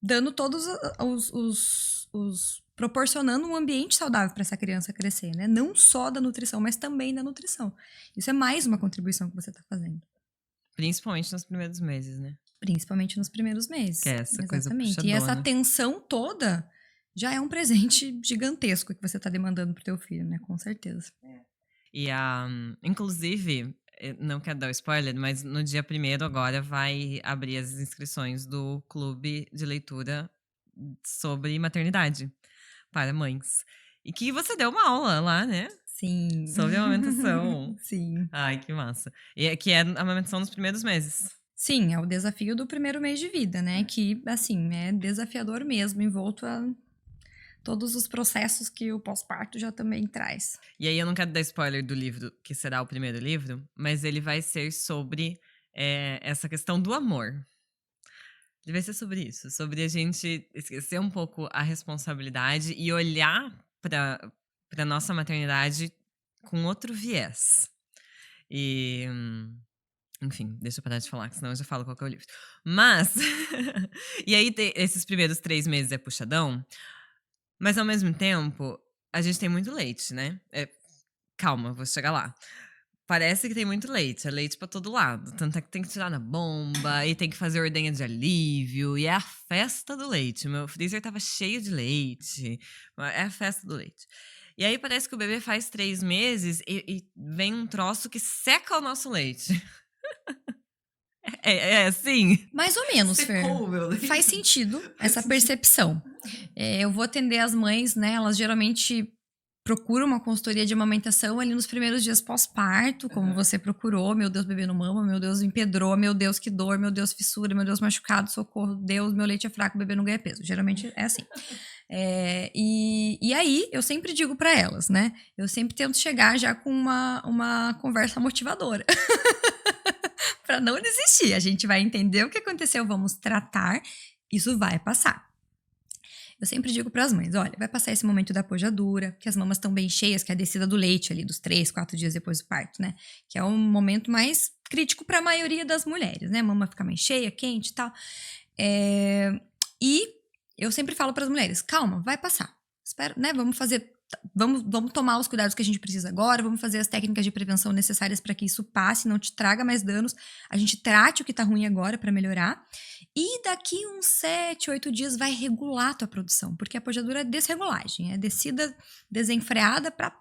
dando todos proporcionando um ambiente saudável para essa criança crescer, né? Não só da nutrição, mas também da nutrição. Isso é mais uma contribuição que você está fazendo. Principalmente nos primeiros meses, né? Principalmente nos primeiros meses. Que é essa exatamente. coisa puxadona. E essa atenção toda já é um presente gigantesco que você está demandando pro teu filho, né? Com certeza. E inclusive, não quero dar o spoiler, mas no dia 1º agora vai abrir as inscrições do clube de leitura sobre maternidade para mães. E que você deu uma aula lá, né? Sim. Sobre amamentação. Sim. Ai, que massa. E que é a amamentação nos primeiros meses. Sim, é o desafio do primeiro mês de vida, né? Que, assim, é desafiador mesmo, envolto a todos os processos que o pós-parto já também traz. E aí eu não quero dar spoiler do livro, que será o primeiro livro, mas ele vai ser sobre essa questão do amor. Ele vai ser sobre isso, sobre a gente esquecer um pouco a responsabilidade e olhar para nossa maternidade com outro viés. E, enfim, deixa eu parar de falar, que senão eu já falo qual que é o livro. Mas, e aí esses primeiros 3 meses é puxadão, mas ao mesmo tempo, a gente tem muito leite, né? Calma, vou chegar lá. Parece que tem muito leite, é leite pra todo lado. Tanto é que tem que tirar na bomba, e tem que fazer ordenha de alívio, e é a festa do leite. Meu freezer tava cheio de leite, é a festa do leite. E aí parece que o bebê faz 3 meses e vem um troço que seca o nosso leite. É assim? Mais ou menos, Fer. Faz sentido essa percepção. Eu vou atender as mães, né? Elas geralmente procuram uma consultoria de amamentação ali nos primeiros dias pós-parto, como você procurou. Meu Deus, bebê não mama. Meu Deus, empedrou. Meu Deus, que dor. Meu Deus, fissura. Meu Deus, machucado. Socorro. Deus, meu leite é fraco. Bebê não ganha peso. Geralmente é assim. E aí, eu sempre digo para elas, né? Eu sempre tento chegar já com uma conversa motivadora. Para não desistir. A gente vai entender o que aconteceu, vamos tratar, isso vai passar. Eu sempre digo para as mães, olha, vai passar esse momento da pojadura, que as mamas estão bem cheias, que é a descida do leite ali, dos 3, 4 dias depois do parto, né? Que é um momento mais crítico para a maioria das mulheres, né? A mama fica mais cheia, quente e tal. E eu sempre falo para as mulheres, calma, vai passar. Espera, né? Vamos fazer vamos tomar os cuidados que a gente precisa agora, vamos fazer as técnicas de prevenção necessárias para que isso passe, não te traga mais danos, a gente trate o que tá ruim agora para melhorar, e daqui uns 7, 8 dias vai regular a tua produção, porque a pojadura é desregulagem, é descida desenfreada para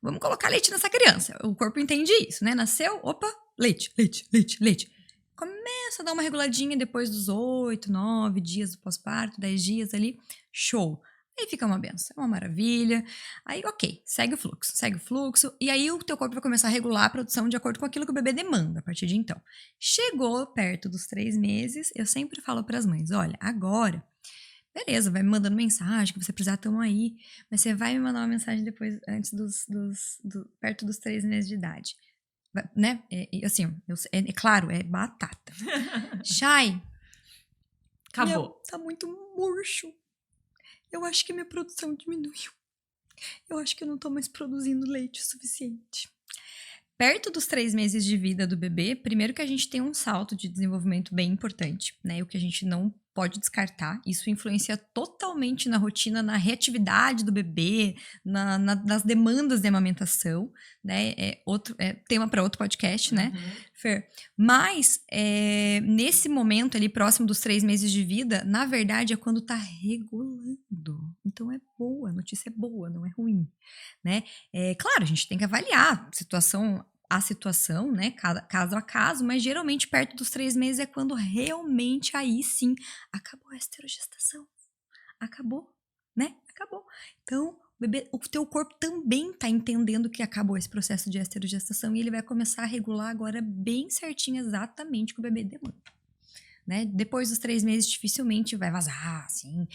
vamos colocar leite nessa criança. O corpo entende isso, né? Nasceu, opa, leite, leite, leite, leite. Começa a dar uma reguladinha depois dos 8, 9 dias do pós-parto, 10 dias ali, show. Aí fica uma benção, é uma maravilha. Aí, ok, segue o fluxo. E aí o teu corpo vai começar a regular a produção de acordo com aquilo que o bebê demanda a partir de então. Chegou perto dos 3 meses, eu sempre falo para as mães, olha, agora, beleza, vai me mandando mensagem, que você precisar, tamo aí. Mas você vai me mandar uma mensagem depois, antes perto dos 3 meses de idade. Né? Assim, é claro, é batata. Chay. Acabou. Tá muito murcho. Eu acho que minha produção diminuiu. Eu acho que eu não tô mais produzindo leite o suficiente. Perto dos 3 meses de vida do bebê, primeiro que a gente tem um salto de desenvolvimento bem importante, né? O que a gente não pode descartar. Isso influencia totalmente na rotina, na reatividade do bebê, nas demandas de amamentação, né? É tema para outro podcast, né, Fer? Mas, nesse momento ali, próximo dos 3 meses de vida, na verdade, é quando tá regulando. Então, é boa, a notícia é boa, não é ruim, né? Claro, a gente tem que avaliar a situação, né, caso a caso, mas geralmente perto dos 3 meses é quando realmente aí sim acabou a esterogestação. Acabou, né? Acabou. Então, o teu corpo também tá entendendo que acabou esse processo de esterogestação e ele vai começar a regular agora bem certinho exatamente o que o bebê demanda. Né? Depois dos 3 meses, dificilmente vai vazar, assim.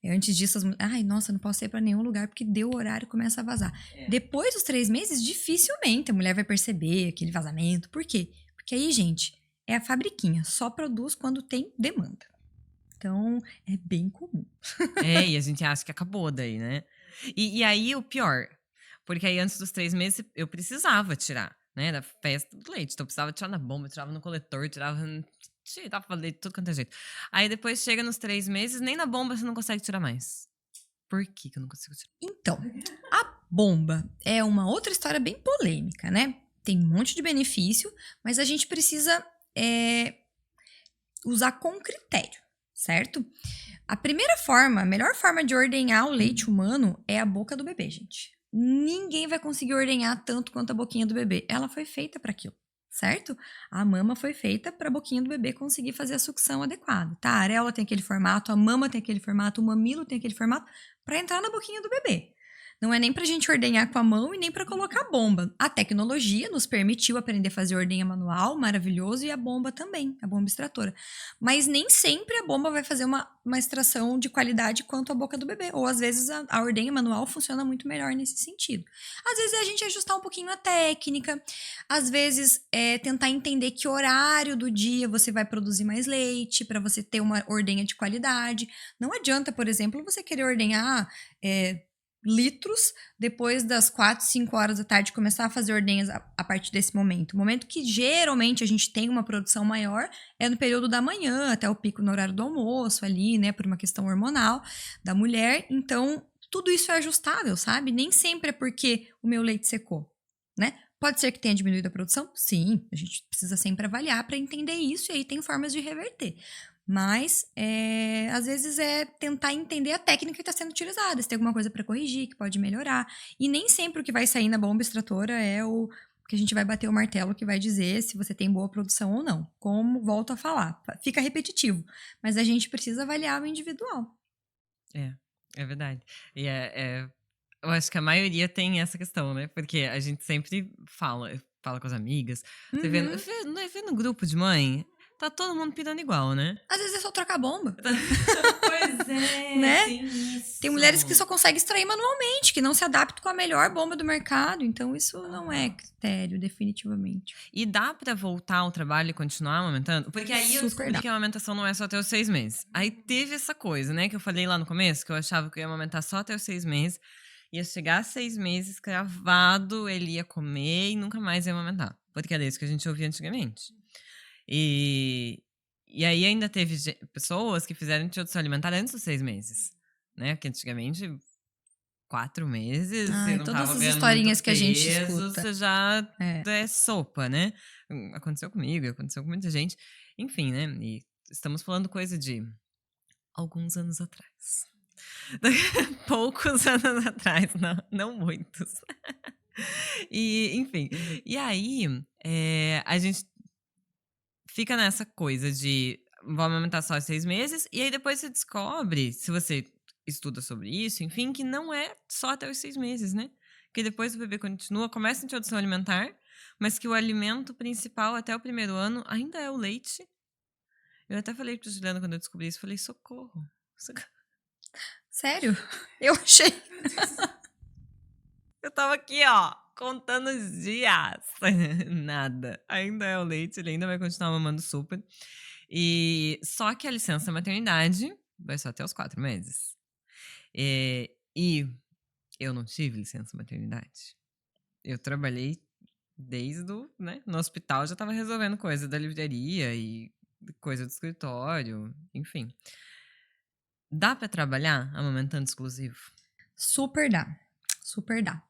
Antes disso, ai, nossa, não posso ir pra nenhum lugar porque deu o horário e começa a vazar. Depois dos 3 meses, dificilmente a mulher vai perceber aquele vazamento. Por quê? Porque aí, gente, é a fabriquinha, só produz quando tem demanda. Então, é bem comum. E a gente acha que acabou daí, né? E aí, o pior, porque aí antes dos 3 meses eu precisava tirar, né? Da festa do leite. Então eu precisava tirar na bomba, tirava no coletor, tirava leite de tudo quanto é jeito. Aí depois chega nos 3 meses, nem na bomba você não consegue tirar mais. Por que eu não consigo tirar? Então, a bomba é uma outra história bem polêmica, né? Tem um monte de benefício, mas a gente precisa usar com critério, certo? A melhor forma de ordenhar o leite humano é a boca do bebê, gente. Ninguém vai conseguir ordenhar tanto quanto a boquinha do bebê. Ela foi feita para aquilo, certo? A mama foi feita para a boquinha do bebê conseguir fazer a sucção adequada, tá? A areola tem aquele formato, a mama tem aquele formato, o mamilo tem aquele formato para entrar na boquinha do bebê. Não é nem pra gente ordenhar com a mão e nem pra colocar bomba. A tecnologia nos permitiu aprender a fazer ordenha manual, maravilhoso, e a bomba também, a bomba extratora. Mas nem sempre a bomba vai fazer uma extração de qualidade quanto a boca do bebê. Ou às vezes a ordenha manual funciona muito melhor nesse sentido. Às vezes é a gente ajustar um pouquinho a técnica, às vezes é tentar entender que horário do dia você vai produzir mais leite, para você ter uma ordenha de qualidade. Não adianta, por exemplo, você querer ordenhar litros, depois das 4, 5 horas da tarde começar a fazer ordenhas a partir desse momento. O momento que geralmente a gente tem uma produção maior é no período da manhã, até o pico no horário do almoço ali, né, por uma questão hormonal da mulher. Então, tudo isso é ajustável, sabe? Nem sempre é porque o meu leite secou, né? Pode ser que tenha diminuído a produção? Sim, a gente precisa sempre avaliar para entender isso e aí tem formas de reverter. Mas, às vezes, é tentar entender a técnica que está sendo utilizada, se tem alguma coisa para corrigir, que pode melhorar. E nem sempre o que vai sair na bomba extratora é o que a gente vai bater o martelo que vai dizer se você tem boa produção ou não. Como volto a falar, fica repetitivo. Mas a gente precisa avaliar o individual. É verdade. E eu acho que a maioria tem essa questão, né? Porque a gente sempre fala com as amigas. Você vê no grupo de mãe, tá todo mundo pirando igual, né? Às vezes é só trocar a bomba. Pois é, né? Tem isso. Tem mulheres que só conseguem extrair manualmente, que não se adaptam com a melhor bomba do mercado. Então, isso não é critério, definitivamente. E dá pra voltar ao trabalho e continuar amamentando? Porque aí eu descobri que a amamentação não é só até os 6 meses. Aí teve essa coisa, né? Que eu falei lá no começo, que eu achava que eu ia amamentar só até os 6 meses. Ia chegar a 6 meses, cravado, ele ia comer e nunca mais ia amamentar. Porque era isso que a gente ouvia antigamente. E aí ainda teve pessoas que fizeram introdução alimentar antes dos 6 meses, né? Que antigamente 4 meses, Ai, você não todas tava as ganhando historinhas muito que a gente peso, escuta. você já É. é sopa, né? Aconteceu comigo, aconteceu com muita gente. Enfim, né? E estamos falando coisa de alguns anos atrás. Poucos anos atrás, não muitos. E, enfim. E aí, a gente fica nessa coisa de vou amamentar só 6 meses, e aí depois você descobre, se você estuda sobre isso, enfim, que não é só até os 6 meses, né? Que depois o bebê continua, começa a introdução alimentar, mas que o alimento principal até o primeiro ano ainda é o leite. Eu até falei pra Juliana quando eu descobri isso, falei, socorro. Sério? Eu achei. Eu tava aqui, ó, contando os dias. Nada. Ainda é o leite, ele ainda vai continuar mamando super. E só que a licença maternidade vai só até os 4 meses. E eu não tive licença maternidade. Eu trabalhei desde o, né, no hospital, já tava resolvendo coisa da livraria e coisa do escritório, enfim. Dá pra trabalhar amamentando exclusivo? Super dá. Super dá.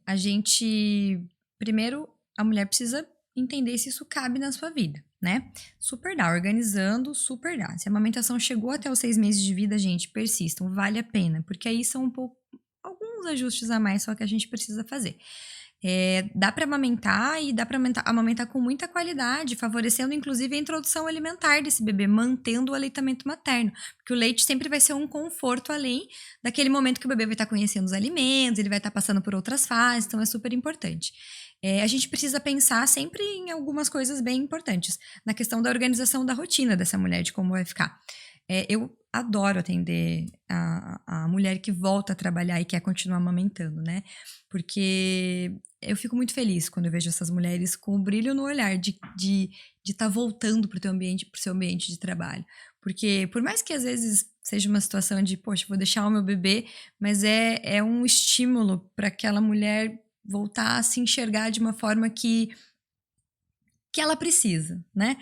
A gente. Primeiro, a mulher precisa entender se isso cabe na sua vida, né? Super dá. Organizando, super dá. Se a amamentação chegou até os 6 meses de vida, gente, persistam, vale a pena. Porque aí são alguns ajustes a mais só que a gente precisa fazer. Dá para amamentar e dá para amamentar com muita qualidade, favorecendo inclusive a introdução alimentar desse bebê, mantendo o aleitamento materno, porque o leite sempre vai ser um conforto além daquele momento que o bebê vai estar conhecendo os alimentos, ele vai estar passando por outras fases, então é super importante. A gente precisa pensar sempre em algumas coisas bem importantes, na questão da organização da rotina dessa mulher, de como vai ficar. Eu adoro atender a mulher que volta a trabalhar e quer continuar amamentando, né? Porque eu fico muito feliz quando eu vejo essas mulheres com o brilho no olhar de estar voltando para o seu ambiente de trabalho. Porque por mais que às vezes seja uma situação de, poxa, vou deixar o meu bebê, mas é um estímulo para aquela mulher voltar a se enxergar de uma forma que ela precisa, né?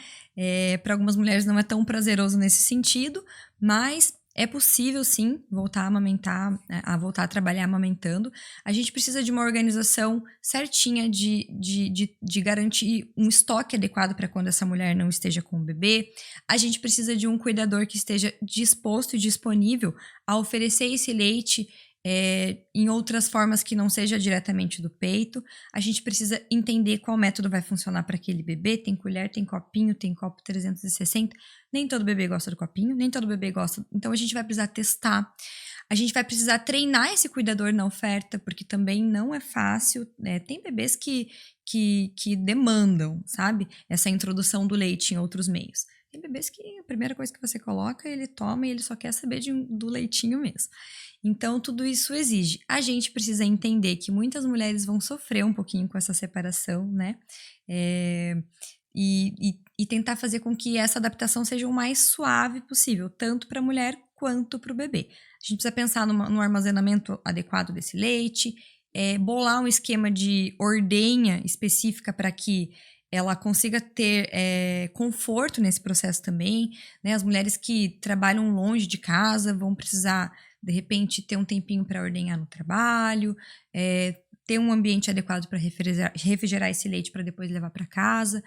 Para algumas mulheres não é tão prazeroso nesse sentido, mas é possível sim voltar a amamentar, a voltar a trabalhar amamentando. A gente precisa de uma organização certinha de garantir um estoque adequado para quando essa mulher não esteja com o bebê. A gente precisa de um cuidador que esteja disposto e disponível a oferecer esse leite em outras formas que não seja diretamente do peito. A gente precisa entender qual método vai funcionar para aquele bebê. Tem colher, tem copinho, tem copo 360. Nem todo bebê gosta do copinho, nem todo bebê gosta. Então a gente vai precisar testar. A gente vai precisar treinar esse cuidador na oferta, porque também não é fácil. Tem bebês que demandam, sabe? Essa introdução do leite em outros meios. Tem bebês que a primeira coisa que você coloca, ele toma e ele só quer saber do leitinho mesmo. Então, tudo isso exige. A gente precisa entender que muitas mulheres vão sofrer um pouquinho com essa separação, né? E tentar fazer com que essa adaptação seja o mais suave possível, tanto para a mulher quanto para o bebê. A gente precisa pensar no armazenamento adequado desse leite, bolar um esquema de ordenha específica para que ela consiga ter conforto nesse processo também, né? As mulheres que trabalham longe de casa vão precisar, de repente, ter um tempinho para ordenhar no trabalho, ter um ambiente adequado para refrigerar esse leite para depois levar para casa.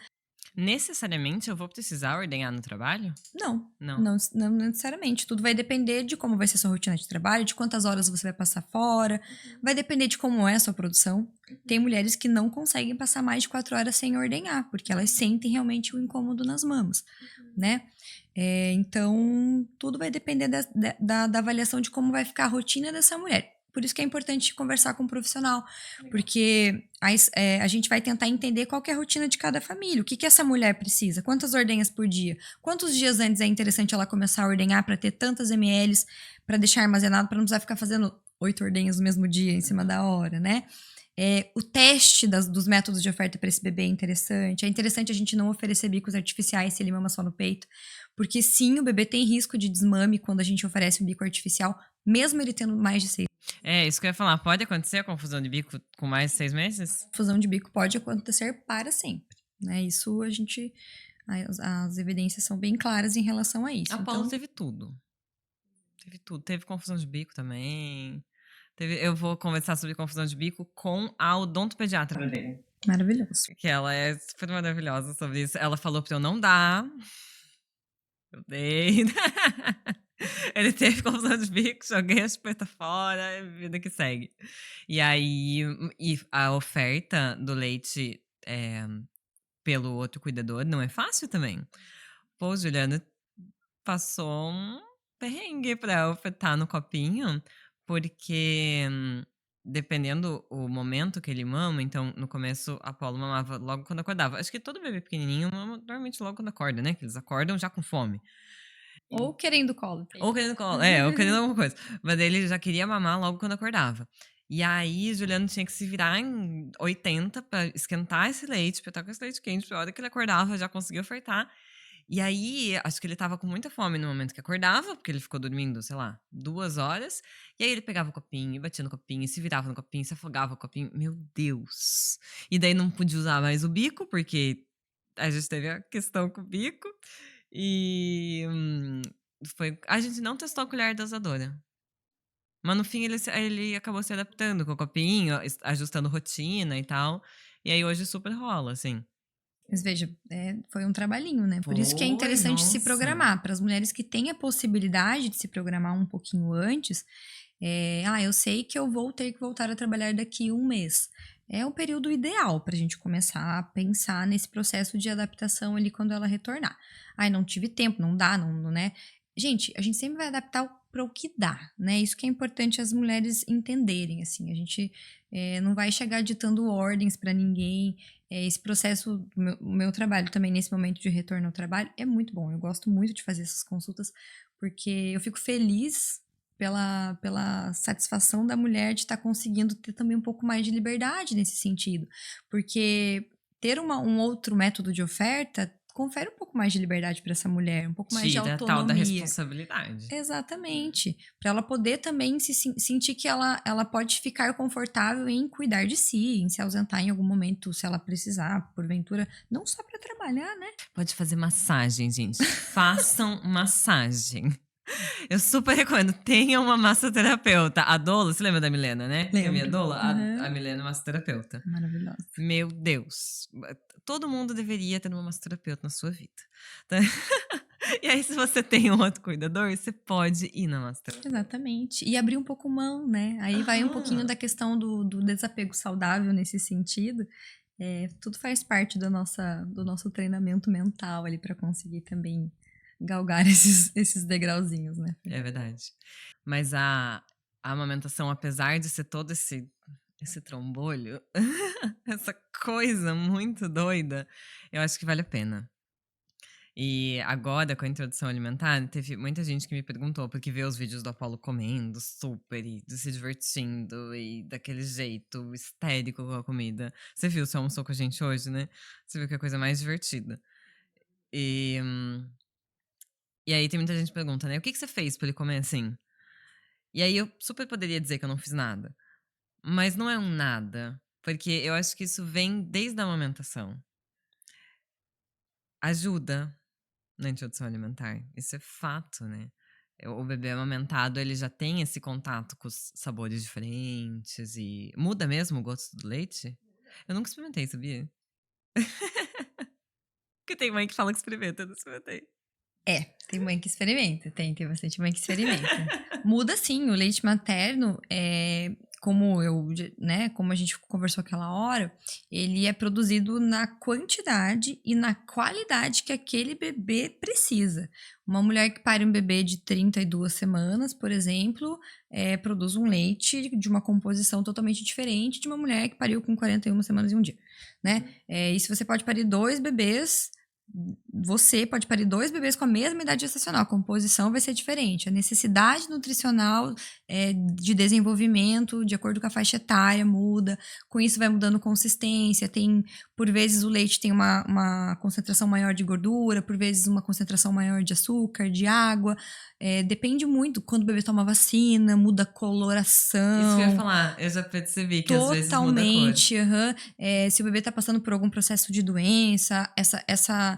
Necessariamente eu vou precisar ordenhar no trabalho? Não Não. necessariamente. Tudo vai depender de como vai ser a sua rotina de trabalho, de quantas horas você vai passar fora, vai depender de como é a sua produção. Tem mulheres que não conseguem passar mais de 4 horas sem ordenhar, porque elas sentem realmente o incômodo nas mamas, né? Então, tudo vai depender da avaliação de como vai ficar a rotina dessa mulher. Por isso que é importante conversar com um profissional, porque a gente vai tentar entender qual que é a rotina de cada família, o que essa mulher precisa, quantas ordenhas por dia, quantos dias antes é interessante ela começar a ordenhar para ter tantas ml para deixar armazenado, para não precisar ficar fazendo 8 ordenhas no mesmo dia, em cima da hora, né? O teste dos métodos de oferta para esse bebê é interessante. É interessante a gente não oferecer bicos artificiais se ele mama só no peito, porque sim, o bebê tem risco de desmame quando a gente oferece um bico artificial, mesmo ele tendo mais de 6. Isso que eu ia falar. Pode acontecer a confusão de bico com mais de 6 meses? Confusão de bico pode acontecer para sempre, né? Isso as evidências são bem claras em relação a isso. A Paula teve tudo. Teve tudo. Teve confusão de bico também. Eu vou conversar sobre confusão de bico com a odontopediatra dele. Maravilhoso. Que ela é super maravilhosa sobre isso. Ela falou pra eu não dar. Eu dei. Ele teve confusão de bico, joguei a chupeta fora, vida que segue. E aí, a oferta do leite pelo outro cuidador não é fácil também. Pô, Juliana passou um perrengue pra ofertar no copinho, porque dependendo o momento que ele mama, então no começo a Apollo mamava logo quando acordava. Acho que todo bebê pequenininho mama normalmente logo quando acorda, né? Que eles acordam já com fome. Ou querendo colo. Ou querendo colo, ou querendo alguma coisa. Mas ele já queria mamar logo quando acordava. E aí, Juliano tinha que se virar em 80 pra esquentar esse leite, pra estar com esse leite quente, pra hora que ele acordava já conseguia ofertar. E aí, acho que ele tava com muita fome no momento que acordava, porque ele ficou dormindo, sei lá, 2 horas. E aí ele pegava o copinho, e batia no copinho, e se virava no copinho, se afogava o copinho. Meu Deus! E daí não podia usar mais o bico, porque a gente teve a questão com o bico. E a gente não testou a colher dosadora. Mas no fim ele acabou se adaptando com o copinho, ajustando rotina e tal. E aí hoje super rola, assim. Mas veja, foi um trabalhinho, né? Por isso que é Foi, interessante se nossa. programar. Para as mulheres que têm a possibilidade de se programar um pouquinho antes, eu sei que eu vou ter que voltar a trabalhar daqui 1 mês. É o período ideal para a gente começar a pensar nesse processo de adaptação ali quando ela retornar. Ai, não tive tempo, não dá, não, né? Gente, a gente sempre vai adaptar para o que dá, né? Isso que é importante as mulheres entenderem, assim. A gente não vai chegar ditando ordens para ninguém. Esse processo, o meu trabalho também nesse momento de retorno ao trabalho é muito bom. Eu gosto muito de fazer essas consultas porque eu fico feliz pela satisfação da mulher de estar conseguindo ter também um pouco mais de liberdade nesse sentido. Porque ter um outro método de oferta confere um pouco mais de liberdade para essa mulher, um pouco mais de Tira a autonomia. tal da responsabilidade. Exatamente. Para ela poder também sentir que ela pode ficar confortável em cuidar de si, em se ausentar em algum momento, se ela precisar, porventura, não só para trabalhar, né? Pode fazer massagem, gente. Façam massagem. Eu super recomendo. Tenha uma massoterapeuta. A Dola, você lembra da Milena, né? Que é a minha Lembro. Dola? Uhum. A Milena é massoterapeuta. Maravilhosa. Meu Deus. Todo mundo deveria ter uma massoterapeuta na sua vida. E aí, se você tem um outro cuidador, você pode ir na massoterapeuta. Exatamente. E abrir um pouco mão, né? Aí vai um pouquinho da questão do desapego saudável nesse sentido. Tudo faz parte do nosso treinamento mental ali para conseguir também galgar esses degrauzinhos, né? É verdade. Mas a amamentação, apesar de ser todo esse trombolho, essa coisa muito doida, eu acho que vale a pena. E agora, com a introdução alimentar, teve muita gente que me perguntou, porque vê os vídeos do Apollo comendo super e se divertindo e daquele jeito histérico com a comida. Você viu, você almoçou com a gente hoje, né? Você viu que é a coisa mais divertida. E aí tem muita gente que pergunta, né? O que você fez pra ele comer assim? E aí eu super poderia dizer que eu não fiz nada. Mas não é um nada. Porque eu acho que isso vem desde a amamentação. Ajuda na introdução alimentar. Isso é fato, né? O bebê amamentado, ele já tem esse contato com os sabores diferentes e... Muda mesmo o gosto do leite? Eu nunca experimentei, sabia? Porque tem mãe que fala que experimenta, eu não experimentei. Tem mãe que experimenta, tem bastante mãe que experimenta. Muda sim, o leite materno, como a gente conversou aquela hora, ele é produzido na quantidade e na qualidade que aquele bebê precisa. Uma mulher que pare um bebê de 32 semanas, por exemplo, produz um leite de uma composição totalmente diferente de uma mulher que pariu com 41 semanas e um dia, né? E se você pode parir 2 bebês, você pode parir 2 bebês com a mesma idade gestacional, a composição vai ser diferente. A necessidade nutricional de desenvolvimento, de acordo com a faixa etária, muda. Com isso vai mudando consistência. Por vezes o leite tem uma concentração maior de gordura, por vezes uma concentração maior de açúcar, de água. Depende muito. Quando o bebê toma vacina, muda a coloração. Isso que eu ia falar, eu já percebi que às vezes muda a cor. Totalmente. Se o bebê está passando por algum processo de doença, essa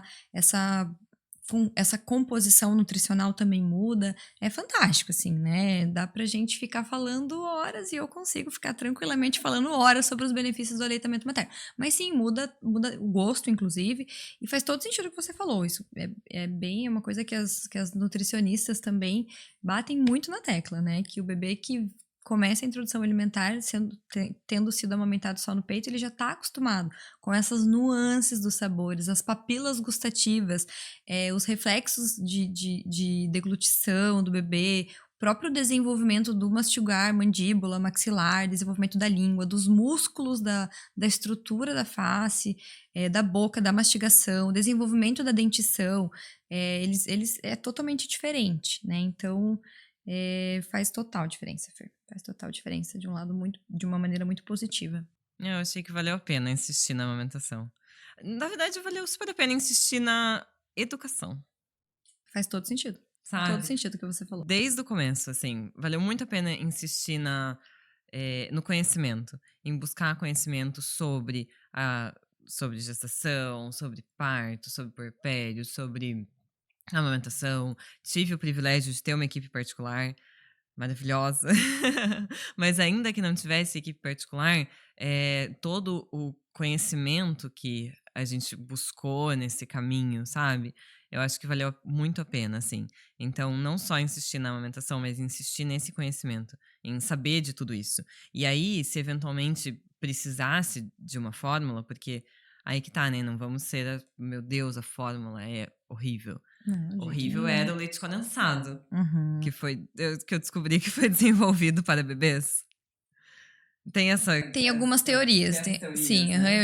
essa composição nutricional também muda. É fantástico, assim, né? Dá pra gente ficar falando horas e eu consigo ficar tranquilamente falando horas sobre os benefícios do aleitamento materno. Mas sim, muda o gosto, inclusive, e faz todo sentido o que você falou. Isso é uma coisa que as nutricionistas também batem muito na tecla, né? Que o bebê que começa a introdução alimentar, tendo sido amamentado só no peito, ele já está acostumado com essas nuances dos sabores, as papilas gustativas, os reflexos de deglutição do bebê, o próprio desenvolvimento do mastigar, mandíbula, maxilar, desenvolvimento da língua, dos músculos da estrutura da face, da boca, da mastigação, desenvolvimento da dentição, eles é totalmente diferente, né? Então, faz total diferença, Fer. Faz total diferença de uma maneira muito positiva. Eu achei que valeu a pena insistir na amamentação. Na verdade, valeu super a pena insistir na educação, Faz todo sentido. sabe? Todo sentido o que você falou. Desde o começo, assim, valeu muito a pena insistir no conhecimento, em buscar conhecimento sobre gestação, sobre parto, sobre puerpério, sobre amamentação. Tive o privilégio de ter uma equipe particular maravilhosa. Mas ainda que não tivesse equipe particular, todo o conhecimento que a gente buscou nesse caminho, sabe? Eu acho que valeu muito a pena, assim. Então, não só insistir na amamentação, mas insistir nesse conhecimento, em saber de tudo isso. E aí, se eventualmente precisasse de uma fórmula, porque aí que tá, né? Não vamos ser, meu Deus, a fórmula é horrível. Não, Horrível era o leite condensado, Uhum. que eu descobri que foi desenvolvido para bebês. Tem algumas teorias. tem as teorias, Sim, né?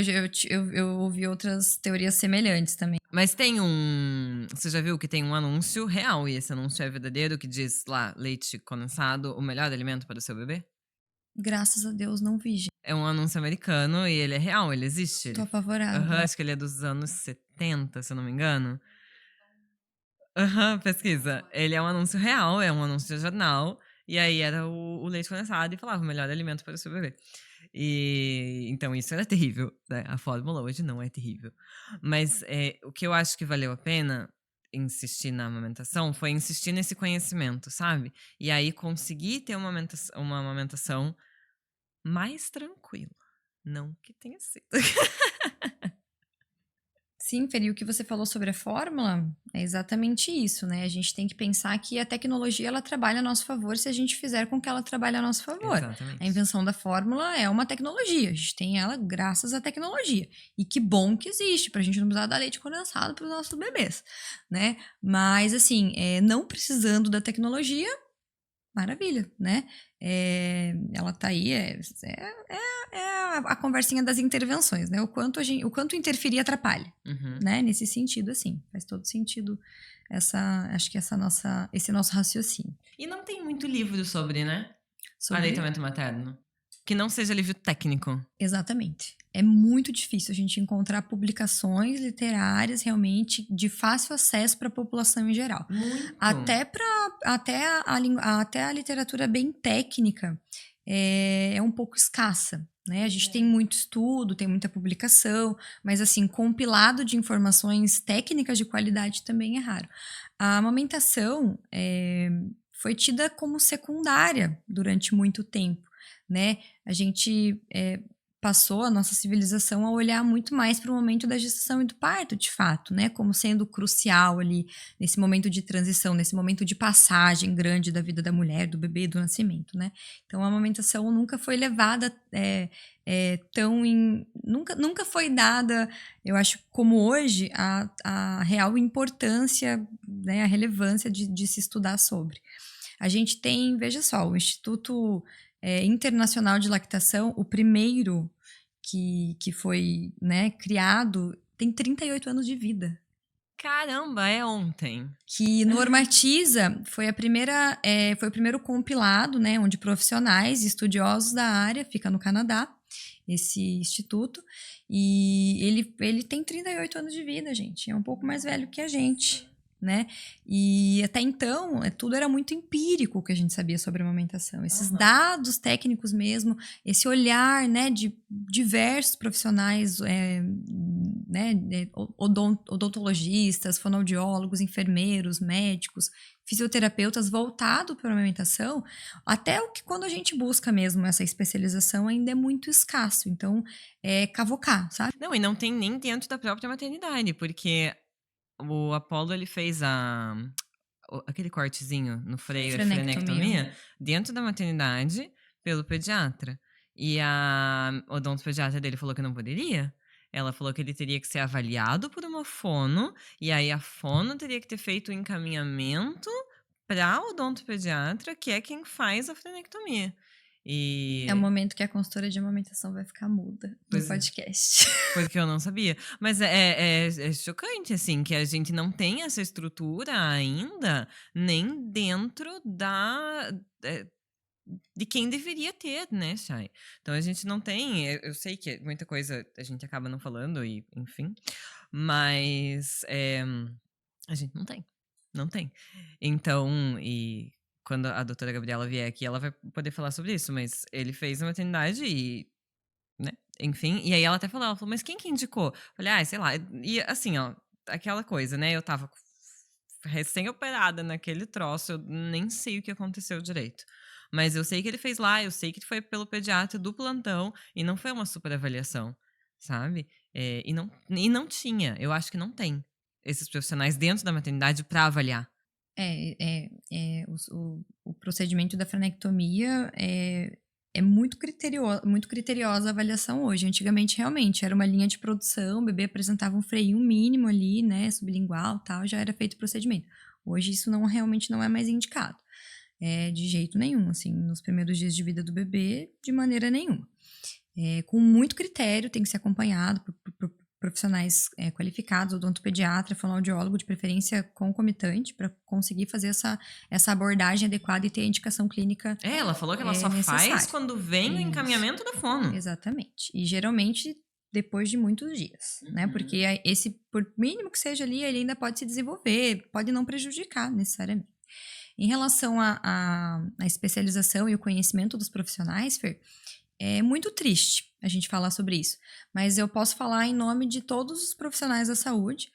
eu ouvi outras teorias semelhantes também. Mas tem você já viu que tem um anúncio real, e esse anúncio é verdadeiro, que diz lá, leite condensado, o melhor alimento para o seu bebê? Graças a Deus não vi, gente. É um anúncio americano e ele é real, ele existe. Tô apavorada. Aham, acho que ele é dos anos 70, se eu não me engano. Aham, pesquisa. Ele é um anúncio real, é um anúncio de jornal. E aí era o leite condensado e falava o melhor alimento para o seu bebê. E então isso era terrível, né? A fórmula hoje não é terrível. Mas o que eu acho que valeu a pena insistir na amamentação foi insistir nesse conhecimento, sabe? E aí conseguir ter uma amamentação mais tranquila. Não que tenha sido. Sim, Feri, o que você falou sobre a fórmula é exatamente isso, né? A gente tem que pensar que a tecnologia ela trabalha a nosso favor se a gente fizer com que ela trabalhe a nosso favor. Exatamente. A invenção da fórmula é uma tecnologia, a gente tem ela graças à tecnologia. E que bom que existe, pra gente não precisar dar leite condensado para os nossos bebês, né? Mas, assim, não precisando da tecnologia, maravilha, né? Ela tá aí, a conversinha das intervenções, né? O quanto interferir atrapalha, Uhum. né? Nesse sentido, assim, faz todo sentido acho que esse nosso raciocínio. E não tem muito livro sobre, né? Sobre- Aleitamento materno. Que não seja livro técnico. Exatamente. É muito difícil a gente encontrar publicações literárias realmente de fácil acesso para a população em geral. Muito. Até a literatura bem técnica é um pouco escassa, né? A gente tem muito estudo, tem muita publicação, mas assim, compilado de informações técnicas de qualidade também é raro. A amamentação foi tida como secundária durante muito tempo, né? A gente passou a nossa civilização a olhar muito mais para o momento da gestação e do parto, de fato, né? Como sendo crucial ali nesse momento de transição, nesse momento de passagem grande da vida da mulher, do bebê, do nascimento, né? Então a amamentação nunca foi levada nunca foi dada, eu acho, como hoje, a real importância, né? A relevância de se estudar sobre. A gente tem, veja só, o Instituto Internacional de Lactação, o primeiro que foi, né, criado, tem 38 anos de vida. Caramba, é ontem. Que normatiza, foi o primeiro compilado, né, onde profissionais e estudiosos da área, fica no Canadá, esse instituto, e ele tem 38 anos de vida, gente, é um pouco mais velho que a gente, né? E até então, tudo era muito empírico o que a gente sabia sobre a amamentação. Esses dados técnicos mesmo, esse olhar, né, de diversos profissionais, né, odontologistas, fonoaudiólogos, enfermeiros, médicos, fisioterapeutas voltado para a amamentação, até o que quando a gente busca mesmo essa especialização ainda é muito escasso. Então, é cavocar, sabe? Não, e não tem nem dentro da própria maternidade, porque o Apollo, ele fez aquele cortezinho no freio, a frenectomia, dentro da maternidade, pelo pediatra. E a odontopediatra dele falou que não poderia. Ela falou que ele teria que ser avaliado por uma fono, e aí a fono teria que ter feito o encaminhamento para a odontopediatra, que é quem faz a frenectomia. E... É o momento que a consultora de amamentação vai ficar muda no podcast. Porque eu não sabia. Mas é chocante, assim, que a gente não tem essa estrutura ainda, nem dentro de quem deveria ter, né, Chay? Então a gente não tem. Eu sei que muita coisa a gente acaba não falando, e enfim. Mas a gente não tem. Não tem. Então, e quando a doutora Gabriela vier aqui, ela vai poder falar sobre isso. Mas ele fez a maternidade e, né, enfim. E aí ela falou, mas quem que indicou? Falei, sei lá. E assim, ó, aquela coisa, né? Eu tava recém-operada naquele troço, eu nem sei o que aconteceu direito. Mas eu sei que ele fez lá, eu sei que foi pelo pediatra do plantão, e não foi uma super avaliação, sabe? E não tinha, eu acho que não tem esses profissionais dentro da maternidade para avaliar. O procedimento da frenectomia é muito criteriosa a avaliação hoje. Antigamente, realmente, era uma linha de produção, o bebê apresentava um freio mínimo ali, né, sublingual, tal, já era feito o procedimento. Hoje isso realmente não é mais indicado. De jeito nenhum, assim, nos primeiros dias de vida do bebê, de maneira nenhuma. Com muito critério, tem que ser acompanhado por profissionais qualificados, odontopediatra, fonoaudiólogo, de preferência concomitante, para conseguir fazer essa abordagem adequada e ter a indicação clínica ela falou que ela só faz quando vem o encaminhamento da fono. Exatamente. E geralmente depois de muitos dias, né? Porque por mínimo que seja ali, ele ainda pode se desenvolver, pode não prejudicar necessariamente. Em relação à especialização e o conhecimento dos profissionais, Fer, é muito triste a gente falar sobre isso, mas eu posso falar em nome de todos os profissionais da saúde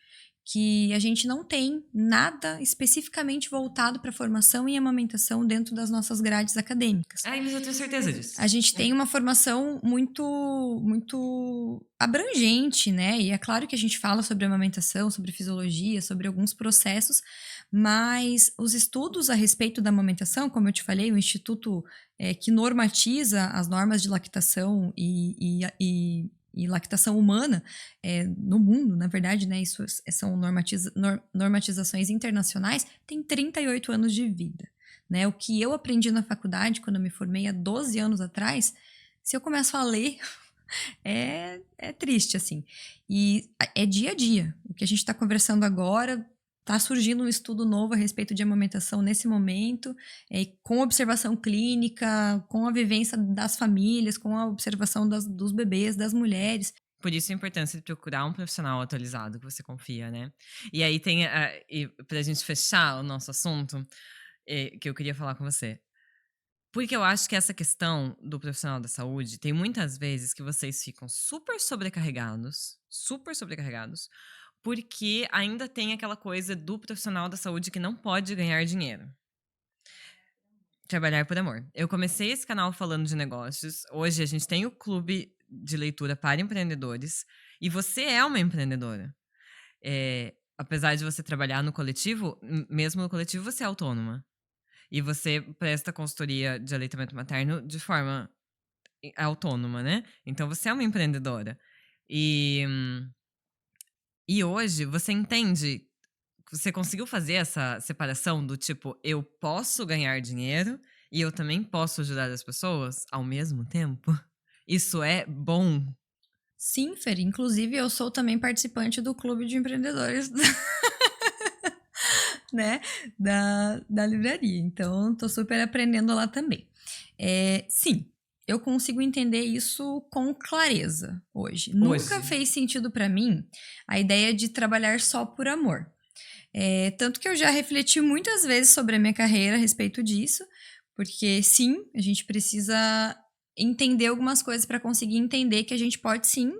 que a gente não tem nada especificamente voltado para formação em amamentação dentro das nossas grades acadêmicas. Mas eu tenho certeza disso. A gente tem uma formação muito, muito abrangente, né? E é claro que a gente fala sobre amamentação, sobre fisiologia, sobre alguns processos, mas os estudos a respeito da amamentação, como eu te falei, o instituto que normatiza as normas de lactação e lactação humana no mundo, na verdade, né, isso são normatizações internacionais, tem 38 anos de vida. Né? O que eu aprendi na faculdade, quando eu me formei há 12 anos atrás, se eu começo a ler, é triste, assim. E é dia a dia. O que a gente está conversando agora, está surgindo um estudo novo a respeito de amamentação nesse momento, com observação clínica, com a vivência das famílias, com a observação dos bebês, das mulheres. Por isso a importância de procurar um profissional atualizado que você confia, né? E aí tem, pra gente fechar o nosso assunto, que eu queria falar com você. Porque eu acho que essa questão do profissional da saúde, tem muitas vezes que vocês ficam super sobrecarregados, porque ainda tem aquela coisa do profissional da saúde que não pode ganhar dinheiro. Trabalhar por amor. Eu comecei esse canal falando de negócios. Hoje a gente tem o clube de leitura para empreendedores. E você é uma empreendedora. Apesar de você trabalhar no coletivo, mesmo no coletivo você é autônoma. E você presta consultoria de aleitamento materno de forma autônoma, né? Então você é uma empreendedora. E hoje você entende, você conseguiu fazer essa separação do tipo, eu posso ganhar dinheiro e eu também posso ajudar as pessoas ao mesmo tempo? Isso é bom? Sim, Fer. Inclusive, eu sou também participante do clube de empreendedores né, da livraria. Então, tô super aprendendo lá também. Sim, eu consigo entender isso com clareza hoje. Nunca fez sentido para mim a ideia de trabalhar só por amor. Tanto que eu já refleti muitas vezes sobre a minha carreira a respeito disso, porque sim, a gente precisa entender algumas coisas para conseguir entender que a gente pode sim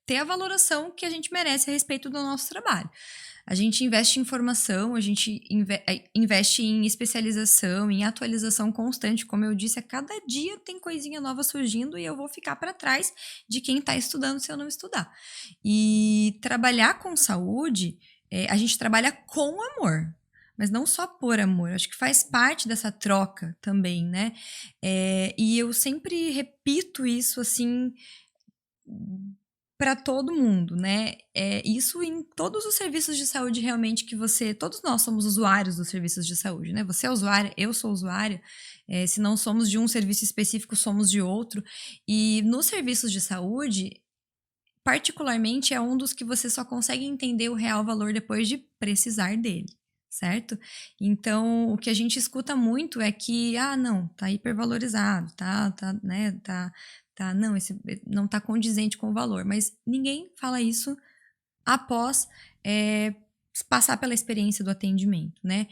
ter a valoração que a gente merece a respeito do nosso trabalho. A gente investe em formação, a gente investe em especialização, em atualização constante. Como eu disse, a cada dia tem coisinha nova surgindo e eu vou ficar para trás de quem está estudando se eu não estudar. E trabalhar com saúde, a gente trabalha com amor, mas não só por amor. Acho que faz parte dessa troca também, né? E eu sempre repito isso assim para todo mundo, né? Isso em todos os serviços de saúde realmente que todos nós somos usuários dos serviços de saúde, né? Você é usuária, eu sou usuária. Se não somos de um serviço específico, somos de outro. E nos serviços de saúde, particularmente, é um dos que você só consegue entender o real valor depois de precisar dele, certo? Então, o que a gente escuta muito é que, não, tá hipervalorizado, não, esse não tá condizente com o valor, mas ninguém fala isso após passar pela experiência do atendimento, né?